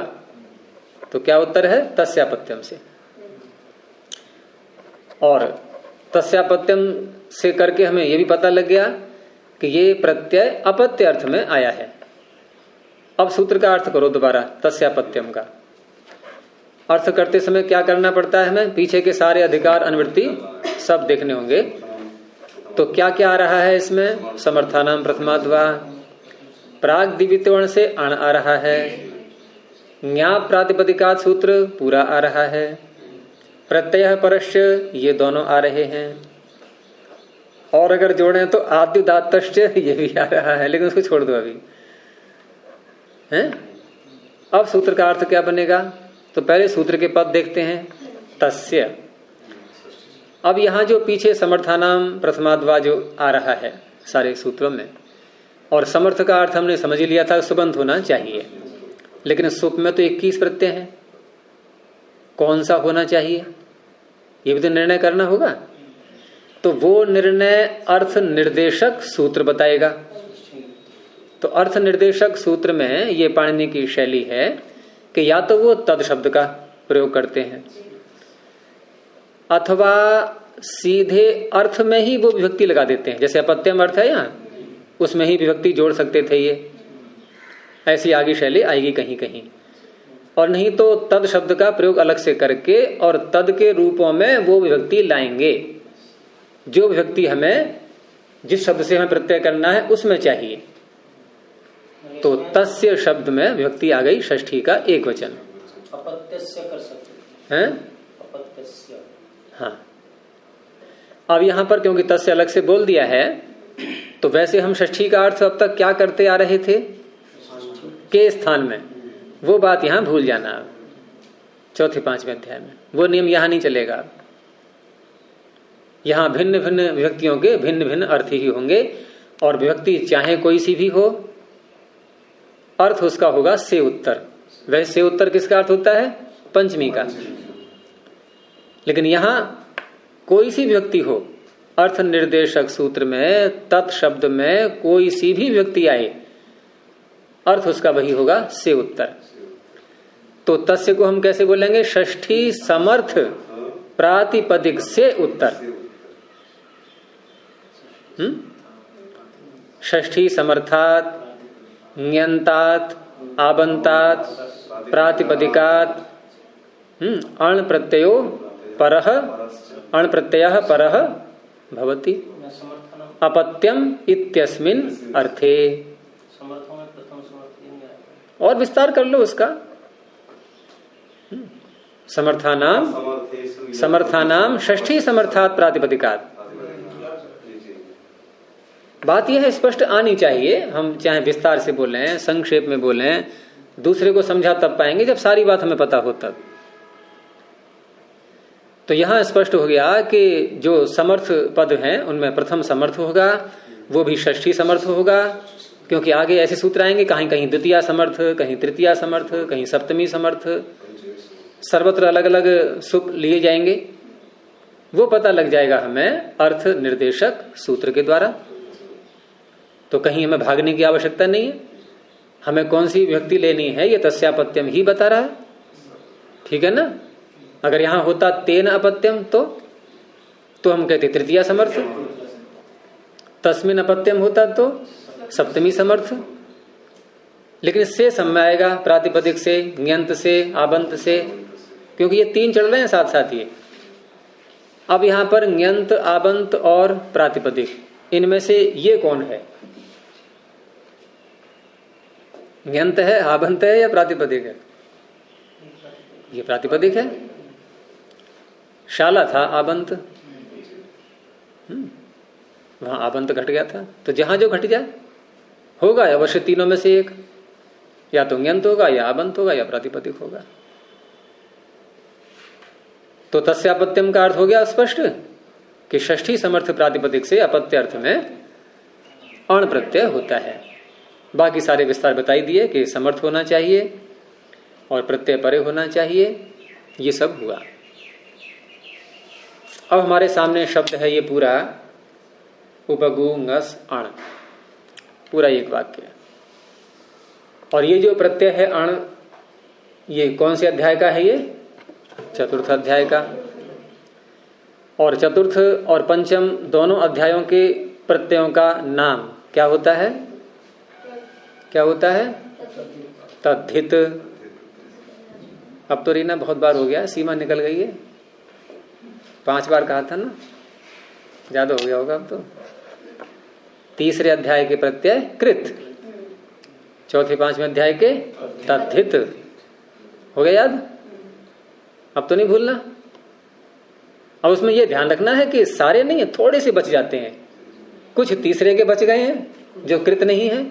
A: तो क्या उत्तर है? तस्यापत्यम से। और तस्यापत्यम से करके हमें यह भी पता लग गया कि ये प्रत्यय अपत्य अर्थ में आया है। अब सूत्र का अर्थ करो दोबारा। तस्यापत्यम का अर्थ करते समय क्या करना पड़ता है हमें? पीछे के सारे अधिकार अनुवृत्ति सब देखने होंगे। तो क्या क्या आ रहा है इसमें? समर्थानाम प्रथमाद्वा, प्राग दिव्यवर्ण से अण आ रहा है। न्या प्रातिपदिकात सूत्र पूरा आ रहा है। प्रत्यय परश्च, ये दोनों आ रहे हैं। और अगर जोड़ें तो आद्युदात्तश्च, ये भी आ रहा है, लेकिन उसको छोड़ दो अभी हैं। अब सूत्र का अर्थ क्या बनेगा? तो पहले सूत्र के पद देखते हैं। तस्य। अब यहां जो पीछे समर्थानाम प्रथमाद्वा जो आ रहा है सारे सूत्रों में, और समर्थ का अर्थ हमने समझ लिया था, सुबंत होना चाहिए। लेकिन सुप में तो 21 प्रत्यय है, कौन सा होना चाहिए ये भी तो निर्णय करना होगा। तो वो निर्णय अर्थ निर्देशक सूत्र बताएगा। तो अर्थ निर्देशक सूत्र में ये पाणिनि की शैली है कि या तो वो तद शब्द का प्रयोग करते हैं अथवा सीधे अर्थ में ही वो विभक्ति लगा देते हैं। जैसे अपत्यम अर्थ है यहाँ, उसमें ही विभक्ति जोड़ सकते थे ये, ऐसी आगे शैली आएगी कहीं कहीं। और नहीं तो तद शब्द का प्रयोग अलग से करके और तद के रूपों में वो विभक्ति लाएंगे। जो विभक्ति हमें, जिस शब्द से हमें प्रत्यय करना है उसमें चाहिए। तो तस्य शब्द में विभक्ति आ गई षष्ठी का एक वचन।
C: अपत्यस्य कर सकते
A: हैं?
C: अपत्यस्य।
A: हाँ, अब यहां पर क्योंकि तस्य अलग से बोल दिया है, तो वैसे हम षष्ठी का अर्थ अब तक क्या करते आ रहे थे के स्थान में, वो बात यहां भूल जाना। चौथे पांचवें अध्याय में वो नियम यहां नहीं चलेगा। यहां भिन्न भिन्न विभक्तियों के भिन्न भिन्न अर्थ ही होंगे, और विभक्ति चाहे कोई सी भी हो, अर्थ उसका होगा से उत्तर। वैसे से उत्तर किसका अर्थ होता है? पंचमी का। लेकिन यहां कोई सी विभक्ति हो, अर्थ निर्देशक सूत्र में तत् शब्द में कोई सी भी विभक्ति आए, अर्थ उसका वही होगा से उत्तर। तो तस्य को हम कैसे बोलेंगे? षष्ठी समर्थ प्रातिपदिक से उत्तर। षष्ठी समर्थात, ञन्तात, आबन्तात, प्रातिपदिकात, अण प्रत्ययो परः, अण प्रत्ययः परः भवति अपत्यम इत्यस्मिन अर्थे। और विस्तार कर लो उसका। समर्थानाम षष्ठी समर्थात प्रातिपदिकात। बात यह है स्पष्ट आनी चाहिए। हम चाहे विस्तार से बोलें, संक्षेप में बोलें, दूसरे को समझा तब पाएंगे जब सारी बात हमें पता हो तब। तो यहां स्पष्ट हो गया कि जो समर्थ पद हैं उनमें प्रथम समर्थ होगा, वो भी षष्ठी समर्थ होगा, क्योंकि आगे ऐसे सूत्र आएंगे कहीं कहीं द्वितीय समर्थ, कहीं तृतीय समर्थ, कहीं सप्तमी समर्थ, सर्वत्र अलग अलग सुप लिए जाएंगे। वो पता लग जाएगा हमें अर्थ निर्देशक सूत्र के द्वारा। तो कहीं हमें भागने की आवश्यकता नहीं है। हमें कौन सी विभक्ति लेनी है ये तस्यापत्यम ही बता रहा है, ठीक है ना। अगर यहां होता तेन अपत्यम तो हम कहते तृतीय समर्थ, तस्मिन अपत्यम होता तो सप्तमी समर्थ। लेकिन इससे समय आएगा प्रातिपदिक से, ञन्त से, आबंत से, क्योंकि ये तीन चल रहे हैं साथ साथ ये। अब यहां पर ञन्त, आबंत और प्रातिपदिक, इनमें से ये कौन है? ञन्त है, आबंत है या प्रातिपदिक है? ये प्रातिपदिक है। शाला था आबंत, वहां आबंत घट गया था। तो जहां जो घट जाए होगा अवश्य तीनों में से एक, या तो ञन्त होगा, या आबंत होगा, या प्रातिपदिक होगा। तो तस्यापत्यम का अर्थ हो गया स्पष्ट कि षष्ठी समर्थ प्रातिपदिक से अपत्य अर्थ में अण प्रत्यय होता है। बाकी सारे विस्तार बताई दिए कि समर्थ होना चाहिए और प्रत्यय परे होना चाहिए, ये सब हुआ। अब हमारे सामने शब्द है ये पूरा उपगु ngस अण, पूरा एक वाक्य। और ये जो प्रत्यय है अण, ये कौन से अध्याय का है? ये चतुर्थ अध्याय का। और चतुर्थ और पंचम दोनों अध्यायों के प्रत्ययों का नाम क्या होता है? क्या होता है? तद्धित। अब तो रीना बहुत बार हो गया, सीमा निकल गई है। 5 बार कहा था ना, ज्यादा हो गया होगा अब तो। तीसरे अध्याय के प्रत्यय कृत, चौथे पांचवें अध्याय के तद्धित। हो गया याद? अब तो नहीं भूलना। अब उसमें यह ध्यान रखना है कि सारे नहीं है, थोड़े से बच जाते हैं। कुछ तीसरे के बच गए हैं जो कृत नहीं है,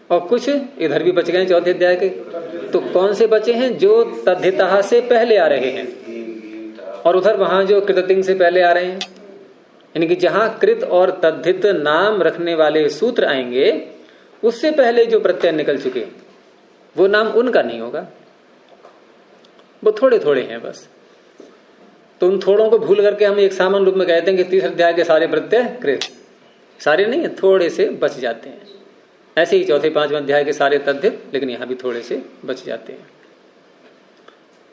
A: और कुछ इधर भी बच गए हैं चौथे अध्याय के। तो कौन से बचे हैं? जो तद्धितः से पहले आ रहे हैं, और उधर वहां जो कृतिंग से पहले आ रहे हैं। यानी कि जहां कृत और तद्धित नाम रखने वाले सूत्र आएंगे उससे पहले जो प्रत्यय निकल चुके वो नाम उनका नहीं होगा, वो थोड़े थोड़े हैं बस। तो उन थोड़ों को भूल करके हम एक सामान्य रूप में कहते हैं कि तीसरे अध्याय के सारे प्रत्यय कृत, सारे नहीं है, थोड़े से बच जाते हैं। ऐसे ही चौथे पांचवें अध्याय के सारे तद्धित, लेकिन यहां भी थोड़े से बच जाते हैं।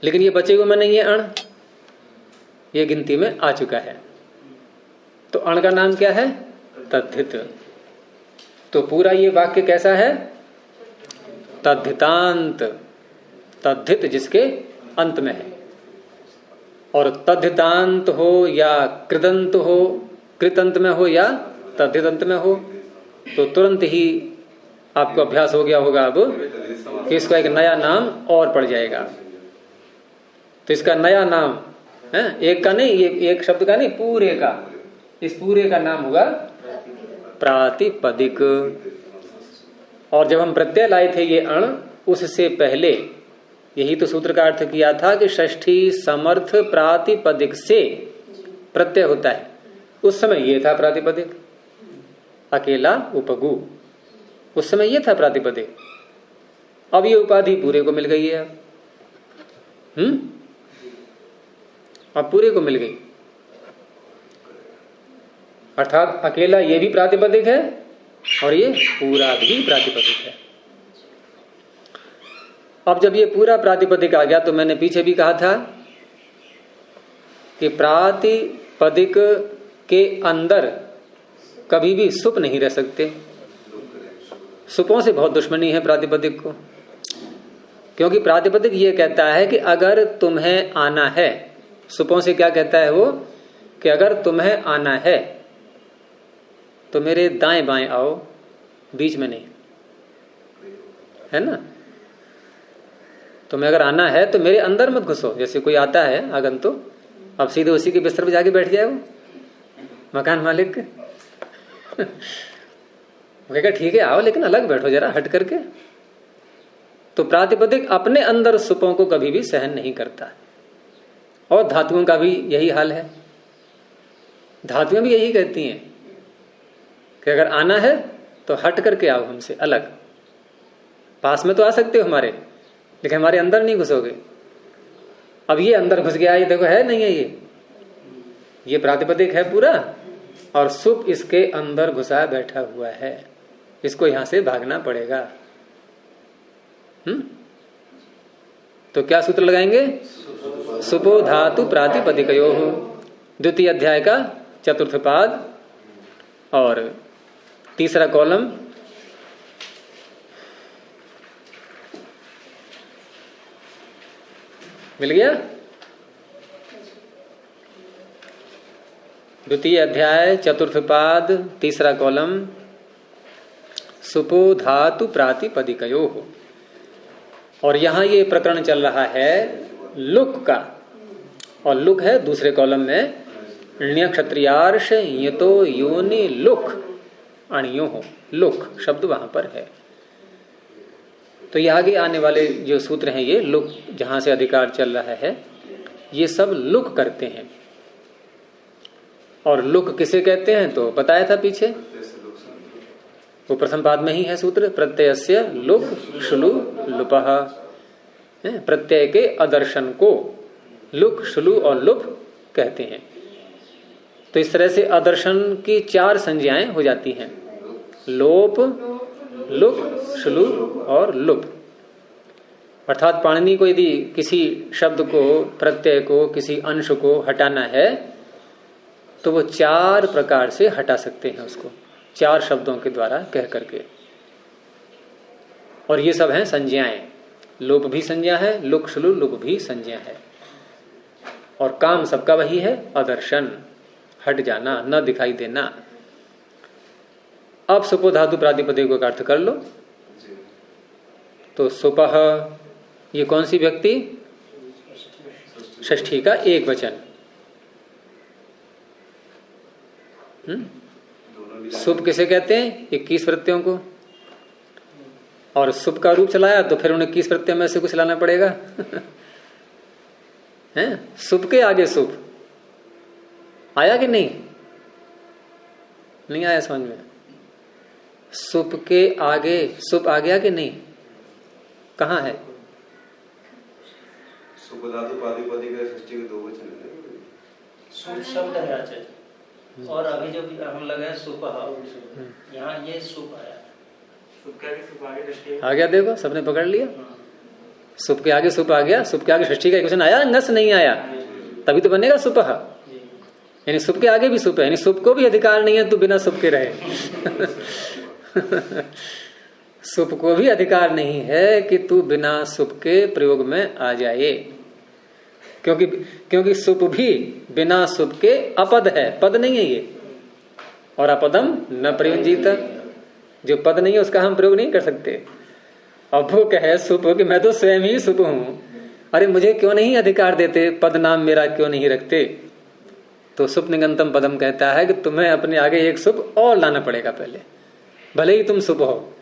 A: लेकिन ये बचे हुए में नहीं है अण, ये गिनती में आ चुका है। तो अण का नाम क्या है? तद्धित। तो पूरा ये वाक्य कैसा है? तद्धितांत, तद्धित जिसके अंत में है। और तद्धितांत हो या कृदंत हो, कृतंत में हो या तद्धितांत में हो, तो तुरंत ही आपको अभ्यास हो गया होगा अब कि इसका एक नया नाम और पड़ जाएगा। तो इसका नया नाम है, एक का नहीं, ये एक शब्द का नहीं, पूरे का, इस पूरे का नाम होगा प्रातिपदिक। और जब हम प्रत्यय लाए थे ये अण, उससे पहले यही तो सूत्र का अर्थ किया था कि षष्ठी समर्थ प्रातिपदिक से प्रत्यय होता है। उस समय ये था प्रातिपदिक, अकेला उपगु, उस समय ये था प्रातिपदिक। अब ये उपाधि पूरे को मिल गई है। अब पूरे को मिल गई, अर्थात अकेला ये भी प्रातिपदिक है और ये पूरा भी प्रातिपदिक है। अब जब ये पूरा प्रातिपदिक आ गया तो मैंने पीछे भी कहा था कि प्रातिपदिक के अंदर कभी भी सुप नहीं रह सकते। सुपों से बहुत दुश्मनी है प्रातिपदिक को, क्योंकि प्रातिपदिक ये कहता है कि अगर तुम्हें आना है, सुपों से क्या कहता है वो, कि अगर तुम्हें आना है तो मेरे दाएं बाएं आओ, बीच में नहीं, है ना। तुम्हें अगर आना है तो मेरे अंदर मत घुसो। जैसे कोई आता है आगंतुक, अब सीधे उसी के बिस्तर पे जाके बैठ जाए वो मकान मालिक कहेगा ठीक है आओ, लेकिन अलग बैठो जरा हट करके। तो प्रातिपदिक अपने अंदर सुपों को कभी भी सहन नहीं करता। और धातुओं का भी यही हाल है, धातुएं भी यही कहती हैं कि अगर आना है तो हट करके आओ हमसे अलग। पास में तो आ सकते हो हमारे, लेकिन हमारे अंदर नहीं घुसोगे। अब ये अंदर घुस गया, ये देखो है नहीं है, ये प्रातिपदिक है पूरा और सुप इसके अंदर घुसा बैठा हुआ है, इसको यहां से भागना पड़ेगा। तो क्या सूत्र लगाएंगे? सुपो धातु प्रातिपदिकयो, द्वितीय अध्याय का चतुर्थ पाद और तीसरा कॉलम। मिल गया? द्वितीय अध्याय चतुर्थ पाद तीसरा कॉलम, सुपो धातु प्रातिपदिकयो। और यहां ये प्रकरण चल रहा है लुक का, और लुक है दूसरे कॉलम में, ण्य क्षत्रियार्ष यतो योनि लुक अणियो हो, लुक शब्द वहां पर है। तो ये आगे आने वाले जो सूत्र हैं, ये लुक जहां से अधिकार चल रहा है, ये सब लुक करते हैं। और लुक किसे कहते हैं तो बताया था पीछे, वो प्रथम पाद में ही है सूत्र, प्रत्ययस्य लुक श्लु लुपः, प्रत्यय के अदर्शन को लुक श्लु और लुप कहते हैं। तो इस तरह से अदर्शन की 4 संज्ञाएं हो जाती हैं, लोप, लुक, श्लु और लुप। अर्थात पाणिनि को यदि किसी शब्द को, प्रत्यय को, किसी अंश को हटाना है तो वो 4 प्रकार से हटा सकते हैं उसको, 4 शब्दों के द्वारा कह करके। और ये सब हैं संज्ञाएं, लोप भी संज्ञा है, लुक श्लु लुप भी संज्ञा है। और काम सबका वही है, अदर्शन, हट जाना, न दिखाई देना। अब सुपो धातु प्रातिपदिक का अर्थ कर लो। तो सुपह, ये कौन सी व्यक्ति? षष्ठी का एक वचन। सुप किसे कहते हैं? 21 प्रत्ययों को। और सुप का रूप चलाया तो फिर उन्हें 21 प्रत्यय में से कुछ लाना पड़ेगा हैं? सुप के आगे सुप आया कि नहीं? नहीं आया समझ में? सुप के आगे सुप आ गया कि नहीं? कहाँ है?
D: सुप धातु प्रातिपदिक है, षष्ठी के 2 वचन है।
C: सुप शब्द है आचार्य, और अभी जो भी हम लगा है सुप, यहाँ ये सुप आया, सुप के आगे सुप आगे षष्ठी
A: आ गया। देखो सबने पकड़ लिया। सुप के आगे सुप आ गया, सुप के आगे षष्ठी का एक वचन आया, नस नहीं आया, तभी तो बनेगा सुपह। यानी सुप के आगे भी सुप है, यानी सुप को भी अधिकार नहीं है तू बिना सुप के रहे। सुप को भी अधिकार नहीं है कि तू बिना सुप के प्रयोग में आ जाए, क्योंकि सुप भी बिना सुप के अपद है, पद नहीं है ये। और अपदम न प्रयुंजीत, जो पद नहीं है उसका हम प्रयोग नहीं कर सकते। अब वो कहे सुप कि मैं तो स्वयं ही सुप हूं, अरे मुझे क्यों नहीं अधिकार देते, पद नाम मेरा क्यों नहीं रखते? तो सुप निगंतम पदम कहता है कि तुम्हें अपने आगे एक सुप और लाना पड़ेगा पहले, भले ही तुम सुप हो।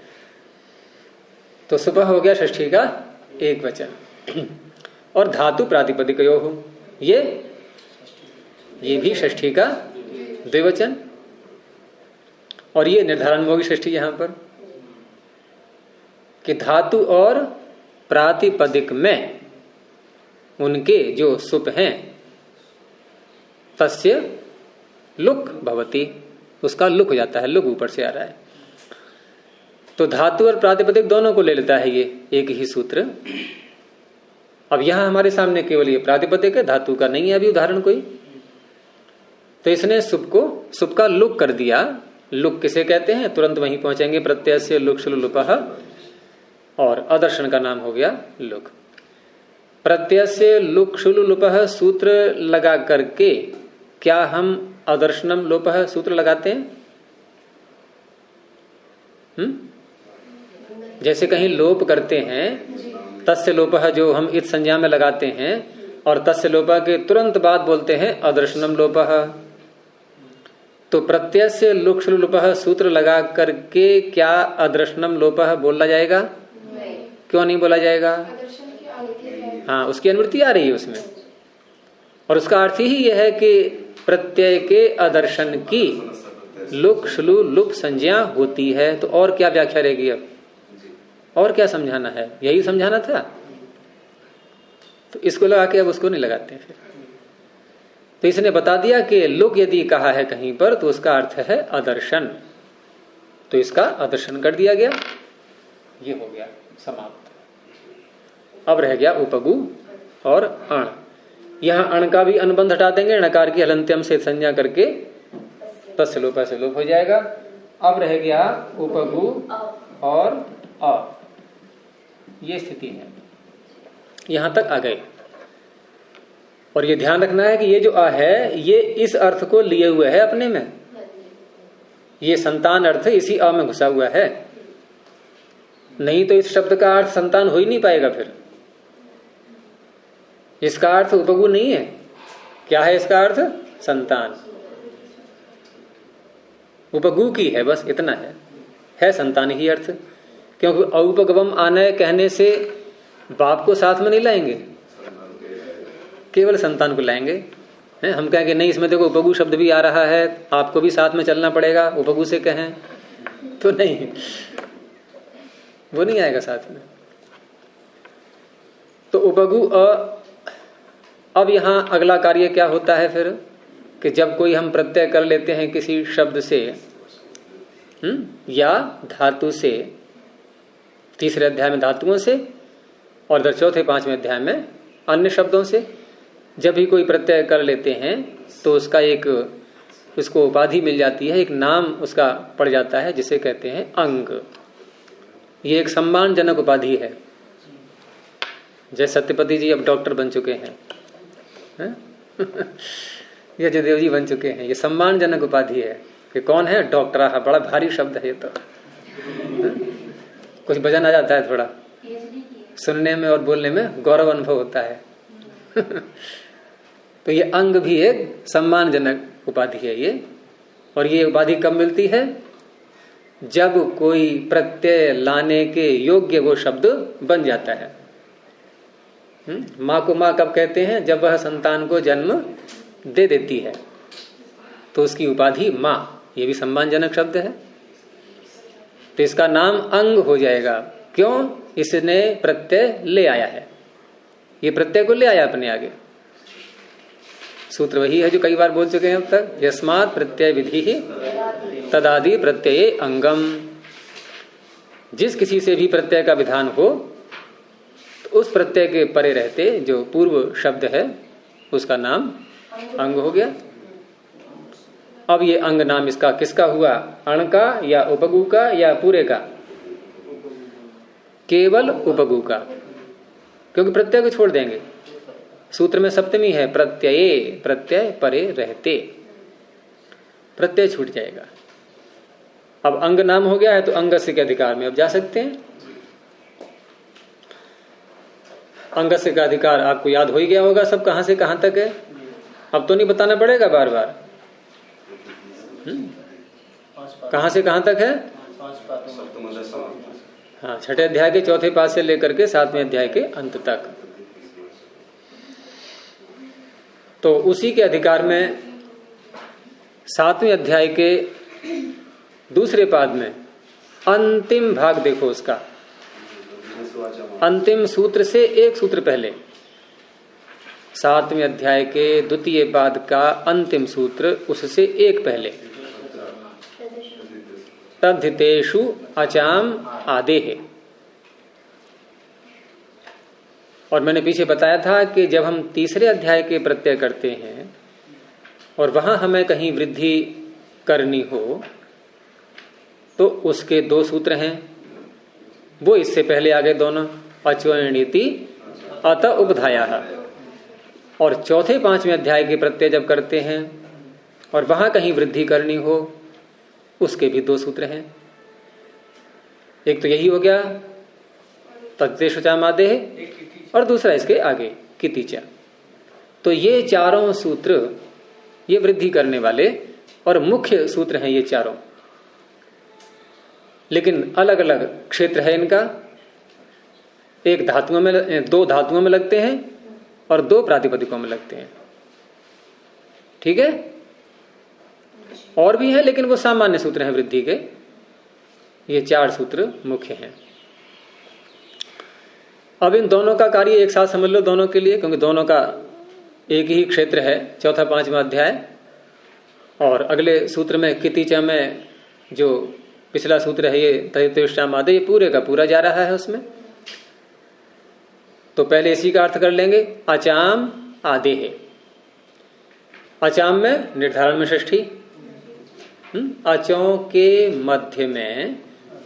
A: तो सुप हो गया षष्ठी का एक वचन। और धातु प्रातिपदिकयो हो, ये भी षष्ठी का द्विवचन, और ये निर्धारण होगी षष्ठी यहां पर कि धातु और प्रातिपदिक में उनके जो सुप हैं तस्य लुक भवति, उसका लुक हो जाता है, लुक ऊपर से आ रहा है। तो धातु और प्रातिपदिक दोनों को ले लेता है ये एक ही सूत्र। अब यहां हमारे सामने केवल ये प्रातिपदिक है, धातु का नहीं है अभी उदाहरण कोई। तो इसने सुप का लुक कर दिया। लुक किसे कहते हैं? तुरंत वहीं पहुंचेंगे। प्रत्यय से लुक शुलु लुपः, और अदर्शन का नाम हो गया लुक। प्रत्यय से लुक शुलु लुपः सूत्र लगा करके क्या हम अदर्शनम लोपः सूत्र लगाते हैं? जैसे कहीं लोप करते हैं, तस्य लोपः जो हम इत संज्ञा में लगाते हैं, और तस्य लोपः के तुरंत बाद बोलते हैं अदर्शनम लोपः। तो प्रत्यय से लुक शुलु लुपः सूत्र लगा करके क्या अदर्शनम लोपः बोला जाएगा? क्यों नहीं बोला जाएगा? हाँ, उसकी अनुवृत्ति आ रही है उसमें, और उसका अर्थ ही यह है कि प्रत्यय के अदर्शन की लुक शुलु लुप संज्ञा होती है। तो और क्या व्याख्या रहेगी? अब और क्या समझाना है? यही समझाना था। तो इसको लगा के अब उसको नहीं लगाते फिर। तो इसने बता दिया कि लुक यदि कहा है कहीं पर तो उसका अर्थ है अदर्शन, तो इसका अदर्शन कर दिया गया। ये हो गया समाप्त। अब रह गया उपगु और अण। यहां अण का भी अनुबंध हटा देंगे, णकार की हलंत्यम से संज्ञा करके तस्य लोप से लोप हो जाएगा। अब रह गया उपगु और अ। ये स्थिति है, यहां तक आ गए। और ये ध्यान रखना है कि ये जो अ है ये इस अर्थ को लिए हुए है अपने में, ये संतान अर्थ इसी अ में घुसा हुआ है, नहीं तो इस शब्द का अर्थ संतान हो ही नहीं पाएगा। फिर इसका अर्थ उपगु नहीं है। क्या है इसका अर्थ? संतान। उपगु की है, बस इतना है संतान ही अर्थ। क्योंकि औपगवम आनय कहने से बाप को साथ में नहीं लाएंगे, केवल संतान को लाएंगे। हम कहेंगे नहीं इसमें देखो उपगु शब्द भी आ रहा है, आपको भी साथ में चलना पड़ेगा, उपगु से कहें तो नहीं, वो नहीं आएगा साथ में। तो उपगु अब यहां अगला कार्य क्या होता है फिर कि जब कोई हम प्रत्यय कर लेते हैं किसी शब्द से या धातु से, तीसरे अध्याय में धातुओं से और इधर चौथे पांचवें अध्याय में अन्य शब्दों से, जब भी कोई प्रत्यय कर लेते हैं तो उसका एक उसको उपाधि मिल जाती है, एक नाम उसका पड़ जाता है जिसे कहते हैं अंग। ये एक सम्मानजनक उपाधि है। जैसे सत्यपति जी अब डॉक्टर बन चुके हैं, ये जयदेव जी बन चुके हैं, ये सम्मानजनक उपाधि है कि कौन है? डॉक्टर। बड़ा भारी शब्द है ये तो, कुछ वजन आ जाता है थोड़ा, सुनने में और बोलने में गौरव अनुभव होता है। तो ये अंग भी एक सम्मानजनक उपाधि है ये। और ये उपाधि कब मिलती है? जब कोई प्रत्यय लाने के योग्य वो शब्द बन जाता है। माँ को माँ कब कहते हैं? जब वह संतान को जन्म दे देती है, तो उसकी उपाधि माँ। ये भी सम्मानजनक शब्द है। तो इसका नाम अंग हो जाएगा। क्यों? इसने प्रत्यय ले आया है, ये प्रत्यय को ले आया अपने आगे। सूत्र वही है जो कई बार बोल चुके हैं अब तक, यस्मात् प्रत्यय विधि ही तदादि प्रत्यय अंगम। जिस किसी से भी प्रत्यय का विधान हो तो उस प्रत्यय के परे रहते जो पूर्व शब्द है उसका नाम अंग हो गया। अब ये अंग नाम इसका किसका हुआ? अण का या उपगु का या पूरे का? केवल उपगु का, क्योंकि प्रत्यय को छोड़ देंगे। सूत्र में सप्तमी है प्रत्यय, प्रत्यय परे रहते, प्रत्यय छूट जाएगा। अब अंग नाम हो गया है तो अंगस्य के अधिकार में अब जा सकते हैं। अंगस्य का अधिकार आपको याद हो ही गया होगा सब, कहां से कहां तक है, अब तो नहीं बताना पड़ेगा बार बार। कहां से कहां तक है? हाँ, छठे अध्याय के चौथे पाद से लेकर के 7वें अध्याय के अंत तक। तो उसी के अधिकार में 7वें अध्याय के दूसरे पाद में अंतिम भाग देखो उसका, अंतिम सूत्र से एक सूत्र पहले 7वें अध्याय के द्वितीय पाद का अंतिम सूत्र, उससे एक पहले तद्धितेषु अचाम आदेः। और मैंने पीछे बताया था कि जब हम तीसरे अध्याय के प्रत्यय करते हैं और वहां हमें कहीं वृद्धि करनी हो तो उसके दो सूत्र हैं, वो इससे पहले आ गए दोनों, अच्वयणीति अत उपधायाः। और चौथे पांचवें अध्याय के प्रत्यय जब करते हैं और वहां कहीं वृद्धि करनी हो उसके भी दो सूत्र हैं। एक तो यही हो गया तद्धितेषु अचाम आदेः, और दूसरा इसके आगे कितिचा। तो ये चारों सूत्र ये वृद्धि करने वाले और मुख्य सूत्र हैं ये चारों, लेकिन अलग अलग क्षेत्र है इनका। एक धातुओं में, दो धातुओं में लगते हैं और दो प्रातिपदिकों में लगते हैं। ठीक है, और भी है लेकिन वो सामान्य सूत्र हैं वृद्धि के। ये चार सूत्र मुख्य हैं। अब इन दोनों का कार्य एक साथ समझ लो दोनों के लिए, क्योंकि दोनों का एक ही क्षेत्र है, चौथा पांचवा अध्याय। और अगले सूत्र में कितिचा में जो पिछला सूत्र है ये तद्धितेषु अचाम आदेः, ये पूरे का पूरा जा रहा है उसमें। तो पहले इसी का अर्थ कर लेंगे, अचाम आदेः। अचाम में निर्धारण में षष्ठी, अचों के मध्य में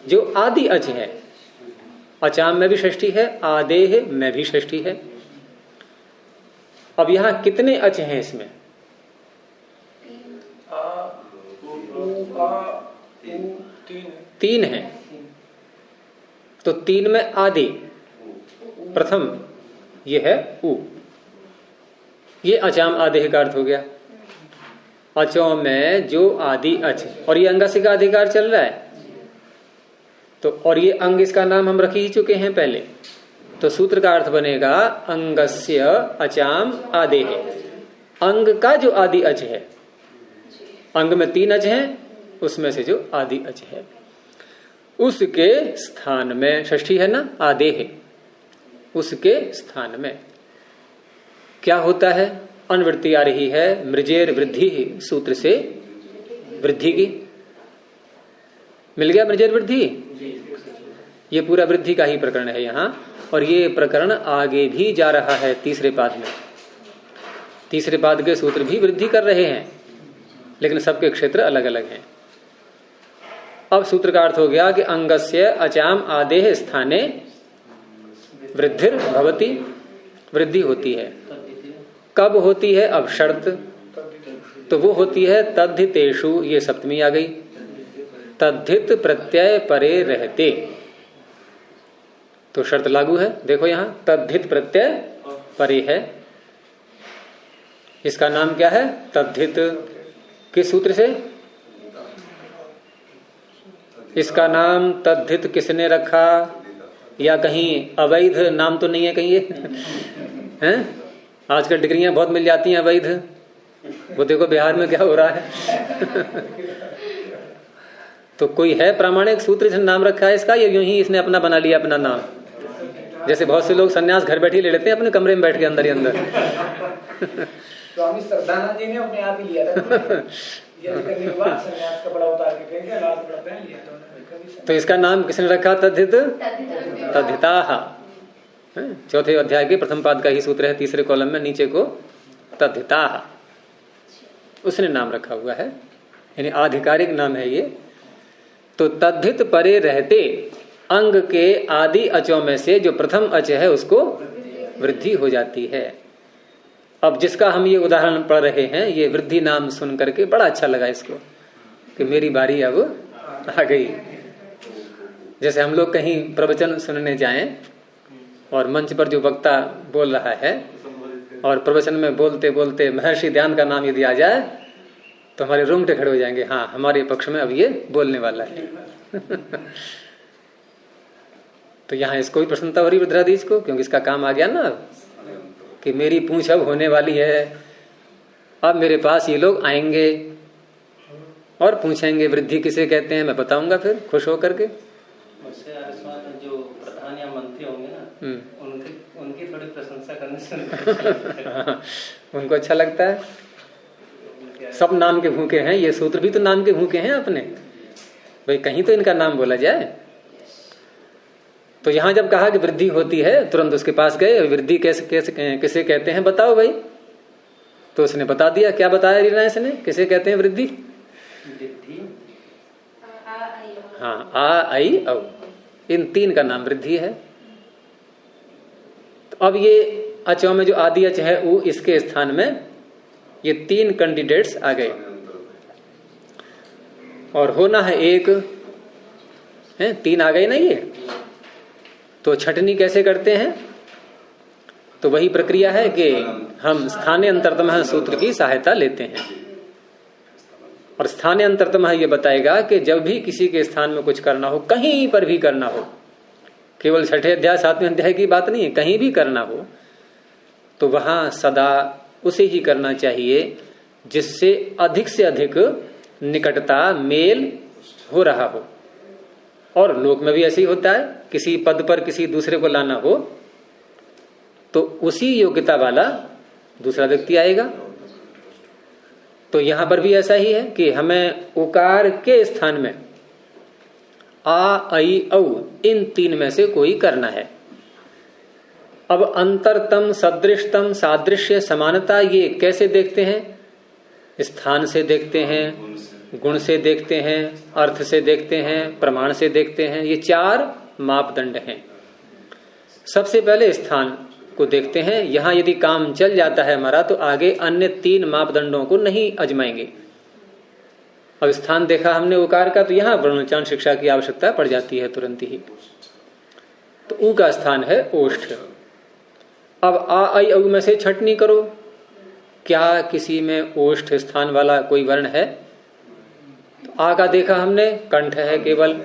A: जो आदि अच है, अचाम में भी षष्ठी है, आदेः में भी षष्ठी है। अब यहां कितने अच हैं इसमें? तीन है। तो तीन में आदि प्रथम ये है उ, ये अचाम आदेः का अर्थ हो गया। अचों में जो आदि अच, और ये अंगस्य का अधिकार चल रहा है तो, और ये अंग इसका नाम हम रख ही चुके हैं पहले, तो सूत्र का अर्थ बनेगा अंगस्य अचाम आदेः। अंग का जो आदि अच है, अंग में तीन अच हैं, उसमें से जो आदि अच है उसके स्थान में षष्ठी है ना, आदेः, उसके स्थान में क्या होता है? अनुवृत्ति आ रही है मृजेर वृद्धि सूत्र से वृद्धि की। मिल गया मृजेर वृद्धि, ये पूरा वृद्धि का ही प्रकरण है यहाँ। और ये प्रकरण आगे भी जा रहा है तीसरे पाद में। तीसरे पाद के सूत्र भी वृद्धि कर रहे हैं, लेकिन सबके क्षेत्र अलग अलग हैं। अब सूत्र का अर्थ हो गया कि अंगस्य अचाम आदेः स्थाने वृद्धिर भवति, वृद्धि होती है। कब होती है? अब शर्त, तो वो होती है तद्धितेषु, ये सप्तमी आ गई, तद्धित प्रत्यय परे रहते। तो शर्त लागू है, देखो यहां तद्धित प्रत्यय परे है। इसका नाम क्या है? तद्धित। किस सूत्र से? इसका नाम तद्धित किसने रखा? या कहीं अवैध नाम तो नहीं है कहीं ये? हैं? आजकल डिग्रियां बहुत मिल जाती हैं अवैध, वो देखो बिहार में क्या हो रहा है। तो कोई है प्रामाणिक सूत्र जिसने नाम रखा है इसका, या यूं ही इसने अपना बना लिया अपना नाम? जैसे बहुत से लोग सन्यास घर बैठे ले लेते हैं अपने कमरे में बैठ के अंदर ही अंदर।
E: स्वामी श्रद्धानंद जी ने अपने आप ही लिया था, करने के बाद सन्यास कपड़ा उतार के फेंक दिया, लाल कपड़ा पहन लिया था। तो
A: इसका नाम किसने रखा? तद्धित तद्धिताः। चौथे अध्याय के प्रथम पाद का ही सूत्र है, तीसरे कॉलम में नीचे को तद्धिताः, उसने नाम रखा हुआ है, यानी आधिकारिक नाम है ये। तो तद्धित परे रहते अंग के आदि अचों में से जो प्रथम अच है उसको वृद्धि हो जाती है। अब जिसका हम ये उदाहरण पढ़ रहे हैं, ये वृद्धि नाम सुन करके बड़ा अच्छा लगा इसको कि मेरी बारी अब आ गई। जैसे हम लोग कहीं प्रवचन सुनने जाएं और मंच पर जो वक्ता बोल रहा है और प्रवचन में बोलते बोलते महर्षि ध्यान का नाम यदि आ जाए तो हमारे रोंगटे खड़े हो जाएंगे, हाँ हमारे पक्ष में अब ये बोलने वाला है। तो यहाँ इसको भी प्रसन्नता हो रही रुद्राधीश को, क्योंकि इसका काम आ गया ना कि मेरी पूंछ अब होने वाली है। अब मेरे पास ये लोग आएंगे और पूछेंगे वृद्धि किसे कहते हैं, मैं बताऊंगा फिर खुश होकर के।
C: जो प्रधान या मंत्री होंगे ना, उनकी थोड़ी प्रशंसा करने से
A: उनको अच्छा लगता है। सब नाम के भूखे हैं, ये सूत्र भी तो नाम के भूखे हैं अपने, भाई कहीं तो इनका नाम बोला जाए। तो यहां जब कहा कि वृद्धि होती है, तुरंत उसके पास गए, वृद्धि किसे कहते हैं बताओ भाई। तो उसने बता दिया। क्या बताया रीनायस ने, किसे कहते हैं वृद्धि? हाँ, आ आई औ, इन तीन का नाम वृद्धि है। तो अब ये अचों में जो आदि अच है उ, इसके स्थान में ये तीन कैंडिडेट्स आ गए और होना है एक है, तीन आ गए ना ये। तो छटनी कैसे करते हैं? तो वही प्रक्रिया है कि हम स्थाने अंतरतमः सूत्र की सहायता लेते हैं। और स्थाने अंतरतमः ये बताएगा कि जब भी किसी के स्थान में कुछ करना हो, कहीं पर भी करना हो, केवल छठे अध्याय सातवें अध्याय की बात नहीं है, कहीं भी करना हो तो वहां सदा उसे ही करना चाहिए जिससे अधिक से अधिक निकटता मेल हो रहा हो। और लोक में भी ऐसे ही होता है, किसी पद पर किसी दूसरे को लाना हो तो उसी योग्यता वाला दूसरा व्यक्ति आएगा। तो यहां पर भी ऐसा ही है कि हमें उकार के स्थान में आ आई औ इन तीन में से कोई करना है। अब अंतरतम, सदृशतम, सादृश्य, समानता ये कैसे देखते हैं? स्थान से देखते हैं, गुण से देखते हैं, अर्थ से देखते हैं, प्रमाण से देखते हैं। ये चार मापदंड हैं। सबसे पहले स्थान को देखते हैं। यहां यदि काम चल जाता है हमारा तो आगे अन्य तीन मापदंडों को नहीं अजमाएंगे। अब स्थान देखा हमने उकार का, तो यहां वर्णोच्चारण शिक्षा की आवश्यकता पड़ जाती है तुरंत ही। तो ऊ का स्थान है ओष्ठ। अब आ आई औ में से छटनी करो, क्या किसी में ओष्ठ स्थान वाला कोई वर्ण है? तो आ का देखा हमने, कंठ है केवल।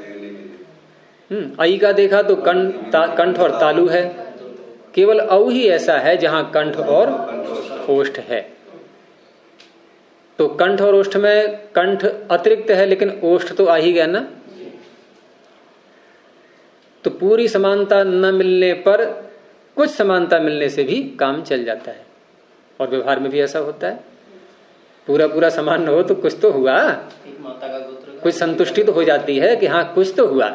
A: आई का देखा तो कंठ और तालु है। केवल औ ही ऐसा है जहां कंठ और ओष्ठ है। तो कंठ और ओष्ठ में कंठ अतिरिक्त है, लेकिन ओष्ठ तो आ ही गया ना। तो पूरी समानता न मिलने पर कुछ समानता मिलने से भी काम चल जाता है। और व्यवहार में भी ऐसा होता है, पूरा पूरा समान न हो तो कुछ तो हुआ, कुछ संतुष्टि तो हो जाती है कि हाँ कुछ तो हुआ।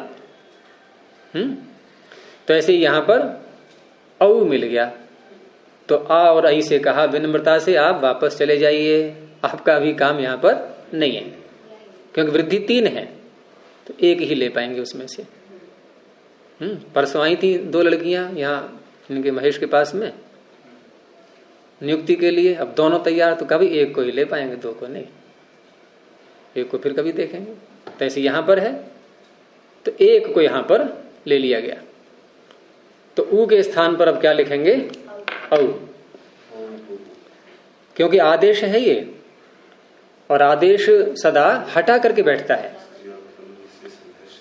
A: तो ऐसे यहां पर औ मिल गया तो आ और आई से कहा विनम्रता से आप वापस चले जाइए, आपका अभी काम यहां पर नहीं है, क्योंकि वृद्धि तीन है तो एक ही ले पाएंगे उसमें से। परसों आई थी दो लड़कियां यहाँ इनके महेश के पास में नियुक्ति के लिए। अब दोनों तैयार, तो कभी एक को ही ले पाएंगे, दो को नहीं। एक को फिर कभी देखेंगे। तो ऐसे यहां पर है तो एक को यहां पर ले लिया गया। तो ऊ के स्थान पर अब क्या लिखेंगे? औ, क्योंकि आदेश है ये, और आदेश सदा हटा करके बैठता है।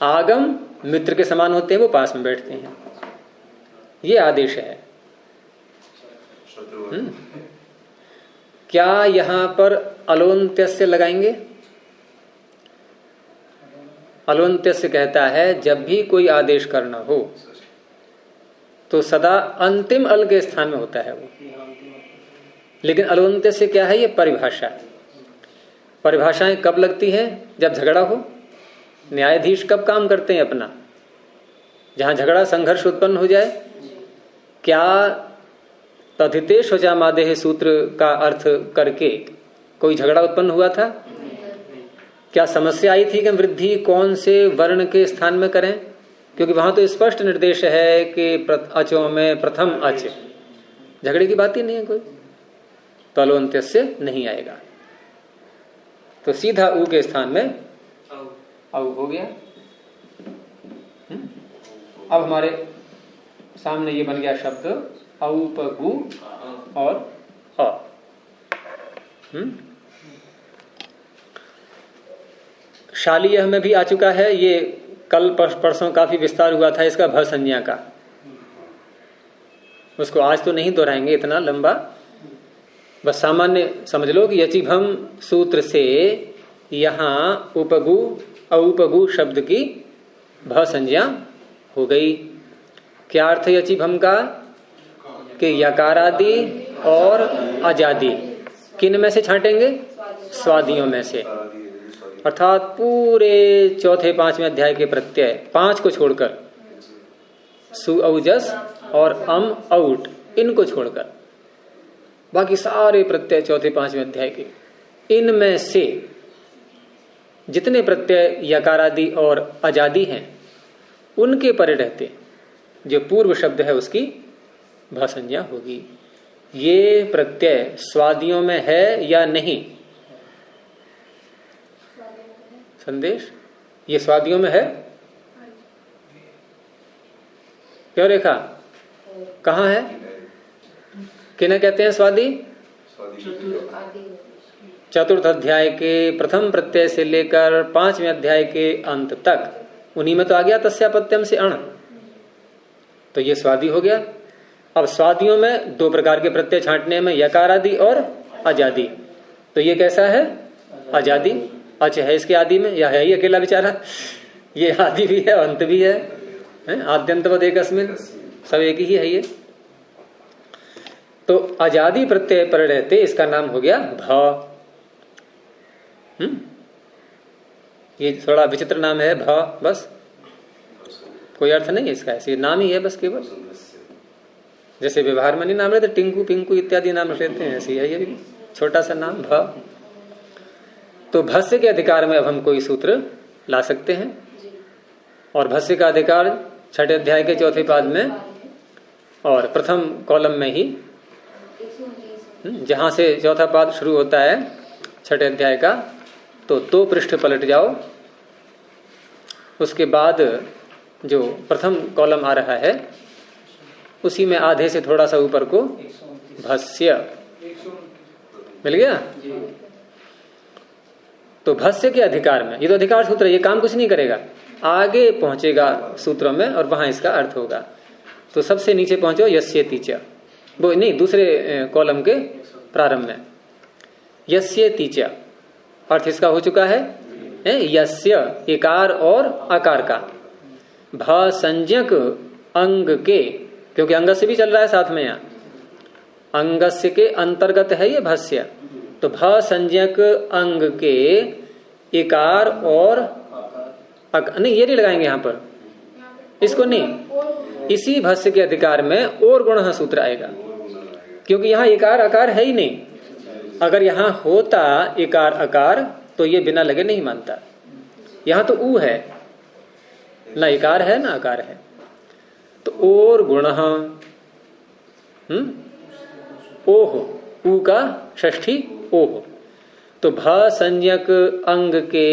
A: आगम मित्र के समान होते हैं, वो पास में बैठते हैं, ये आदेश है। क्या यहां पर अलोन्त्यस्य लगाएंगे? अलवंत्य से कहता है जब भी कोई आदेश करना हो तो सदा अंतिम अल के स्थान में होता है वो। लेकिन अलवंत्य से क्या है, ये परिभाषा। परिभाषाएं कब लगती है, जब झगड़ा हो। न्यायाधीश कब काम करते हैं अपना, जहां झगड़ा संघर्ष उत्पन्न हो जाए। क्या तथिते शोचामादेह सूत्र का अर्थ करके कोई झगड़ा उत्पन्न हुआ था? क्या समस्या आई थी कि वृद्धि कौन से वर्ण के स्थान में करें? क्योंकि वहां तो स्पष्ट निर्देश है कि अचों में प्रथम अच, झगड़े की बात ही नहीं है कोई, तो अलवंत्य से नहीं आएगा। तो सीधा ऊ के स्थान में औ हो गया। अब हमारे सामने ये बन गया शब्द औपगु और अ। शालीय में भी आ चुका है, ये कल परसों काफी विस्तार हुआ था इसका भ संज्ञा का, उसको आज तो नहीं दोहराएंगे इतना लंबा, बस सामान्य समझ लो कि यचिभम सूत्र से यहां उपगु औपगु शब्द की भ संज्ञा हो गई। क्या अर्थ है यचिभम का, कि यकारादि और अजादि किन में से छांटेंगे, स्वादियों में से, अर्थात पूरे चौथे पांचवें अध्याय के प्रत्यय 5 को छोड़कर, सु औजस और अम औट इनको छोड़कर बाकी सारे प्रत्यय चौथे पांचवें अध्याय के, इनमें से जितने प्रत्यय यकारादि और अजादि हैं उनके परे रहते जो पूर्व शब्द है उसकी भ संज्ञा होगी। ये प्रत्यय स्वादियों में है या नहीं? संदेश, ये स्वादियों में है? क्यों रेखा, कहाँ है? किन्हें कहते हैं स्वादी? चतुर्थ अध्याय के प्रथम प्रत्यय से लेकर 5वें अध्याय के अंत तक उन्हीं में तो आ गया तस्यापत्यम से अण, तो ये स्वादी हो गया। अब स्वादियों में 2 प्रकार के प्रत्यय छांटने में, यकारादि और अजादि। तो ये कैसा है, अजादि। अच्छा है इसके आदि में, या है ही अकेला बेचारा, ये आदि भी है अंत भी है, आद्यंतवद एकस्मिन, सब एक ही है ये। तो अजादि प्रत्यय पर रहते इसका नाम हो गया भ। ये थोड़ा विचित्र नाम है भ, बस कोई अर्थ नहीं है इसका, ऐसे नाम ही है बस केवल। जैसे व्यवहार में नहीं नाम रहते, टिंकू पिंकू इत्यादि नाम रहते हैं, ऐसे है ये भी छोटा सा नाम भ। तो भस्य के अधिकार में अब हम कोई सूत्र ला सकते हैं, और भस्य का अधिकार 6ठे अध्याय के चौथे पाद में और प्रथम कॉलम में ही, जहां से चौथा पाद शुरू होता है 6ठे अध्याय का, तो 2 पृष्ठ पलट जाओ, उसके बाद जो प्रथम कॉलम आ रहा है उसी में आधे से थोड़ा सा ऊपर को भस्य मिल गया। तो भस्य के अधिकार में, ये तो अधिकार सूत्र है, ये काम कुछ नहीं करेगा, आगे पहुंचेगा सूत्रों में और वहां इसका अर्थ होगा। तो सबसे नीचे पहुंचो यस्येति च, वो नहीं दूसरे कॉलम के प्रारंभ में यस्येति च, अर्थ इसका हो चुका है यस्य, इकार और आकार का, भ संज्ञक अंग के, क्योंकि अंग से भी चल रहा है साथ में, यहाँ अंगस्य के अंतर्गत है ये भस्य। तो भ संज्ञक अंग के इकार और नहीं, ये नहीं लगाएंगे यहां पर, इसको नहीं, इसी भस्य के अधिकार में और गुण सूत्र आएगा, क्योंकि यहां इकार आकार है ही नहीं। अगर यहां होता इकार आकार तो ये बिना लगे नहीं मानता। यहां तो ऊ है, ना इकार है ना आकार है, तो और गुण ओह, ऊ का षष्ठी ओह। तो भ संज्ञक अंग के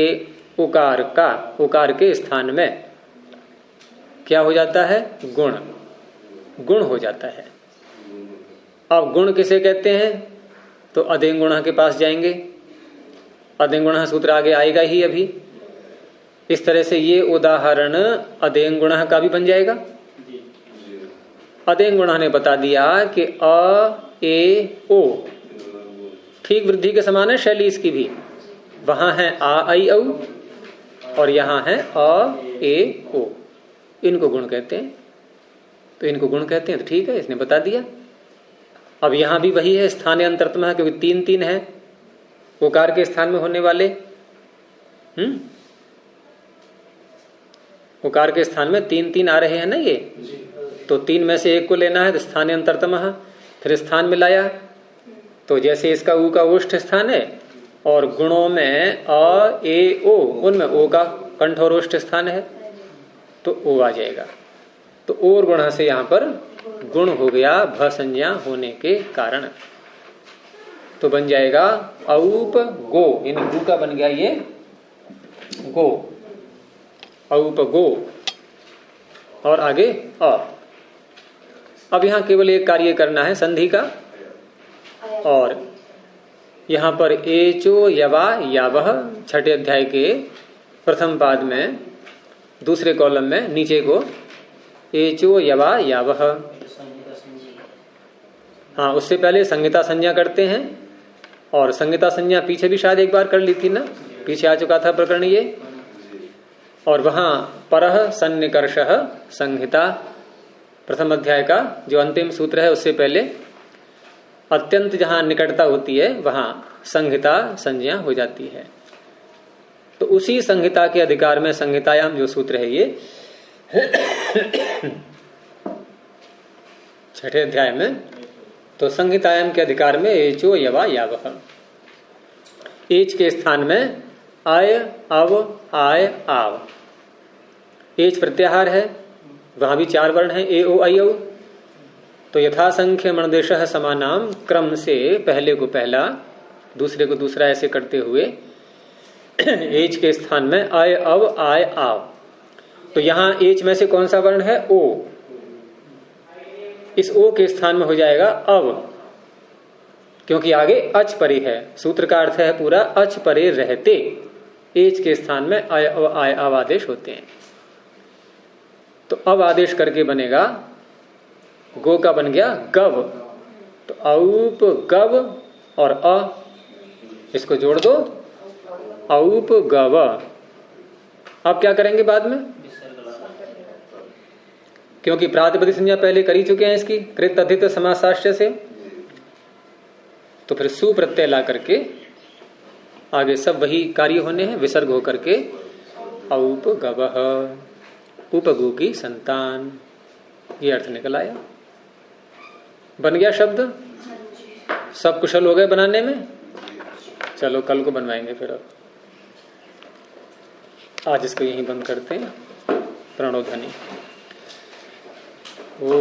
A: उकार का, उकार के स्थान में क्या हो जाता है, गुण, गुण हो जाता है। अब गुण किसे कहते हैं, तो अदेंग गुण के पास जाएंगे, अदेंग गुण सूत्र आगे आएगा ही अभी। इस तरह से ये उदाहरण अदेंग गुण का भी बन जाएगा। अदेंग गुण ने बता दिया कि अ ए ओ ठीक वृद्धि के समान है शैली इसकी भी, वहां है आ आई औ, और यहाँ है अ ए ओ, इनको गुण कहते हैं। तो इनको गुण कहते हैं, तो ठीक है, इसने बता दिया। अब यहां भी वही है, स्थानीय अंतरतम है, क्योंकि 3 है ओकार के स्थान में होने वाले। ओकार के स्थान में 3 आ रहे हैं ना ये, तो 3 में से एक को लेना है, तो स्थानीय अंतरतम फिर स्थान में लाया। तो जैसे इसका ऊ का ओष्ठ स्थान है और गुणों में अ ए ओ, उनमें ओ का कंठ और ओष्ठ स्थान है, तो ओ आ जाएगा। तो और गुण से यहां पर गुण हो गया भ संज्ञा होने के कारण। तो बन जाएगा औप गो, यानी गु का बन गया ये गो, औप गो। और आगे अ। अब यहां केवल एक कार्य करना है संधि का, और यहां पर एचो यवा यावह, छठे अध्याय के प्रथम पाद में दूसरे कॉलम में नीचे को एचो यवा यावह। हाँ, उससे पहले संहिता संज्ञा करते हैं, और संहिता संज्ञा पीछे भी शायद एक बार कर ली थी ना, पीछे आ चुका था प्रकरण ये। और वहां परह सन्निकर्षः संहिता, प्रथम अध्याय का जो अंतिम सूत्र है, उससे पहले अत्यंत जहां निकटता होती है वहां संहिता संज्ञा हो जाती है। तो उसी संहिता के अधिकार में संहितायाम जो सूत्र है ये छठे अध्याय में, तो संहितायाम के अधिकार में एचो यवा यावह। एच के स्थान में आय अव आय आव, एच प्रत्याहार है, वहां भी 4 वर्ण है, ए ओ आई औ। तो यथासंख्य मणदेशः समानाम क्रम से पहले को पहला दूसरे को दूसरा ऐसे करते हुए एच के स्थान में आय अव आय आव। तो यहां एच में से कौन सा वर्ण है? ओ। इस ओ के स्थान में हो जाएगा अव, क्योंकि आगे अच परे है। सूत्र का अर्थ है पूरा अच परे रहते एच के स्थान में आय अव आय आव आदेश होते हैं। तो अब आदेश करके बनेगा, गो का बन गया गव, तो औप गव और अ, इसको जोड़ दो औप गव। अब क्या करेंगे बाद में, क्योंकि प्रातिपदिक संज्ञा पहले कर ही चुके हैं इसकी कृत अधित समासाश्य से, तो फिर सु प्रत्यय ला करके आगे सब वही कार्य होने हैं, विसर्ग होकर के औप गवः, उपगु की संतान, ये अर्थ निकल आया। बन गया शब्द, सब कुशल हो गए बनाने में। चलो कल को बनवाएंगे फिर। अब आज इसको यहीं बंद करते हैं। प्रणोध्वनि। ओ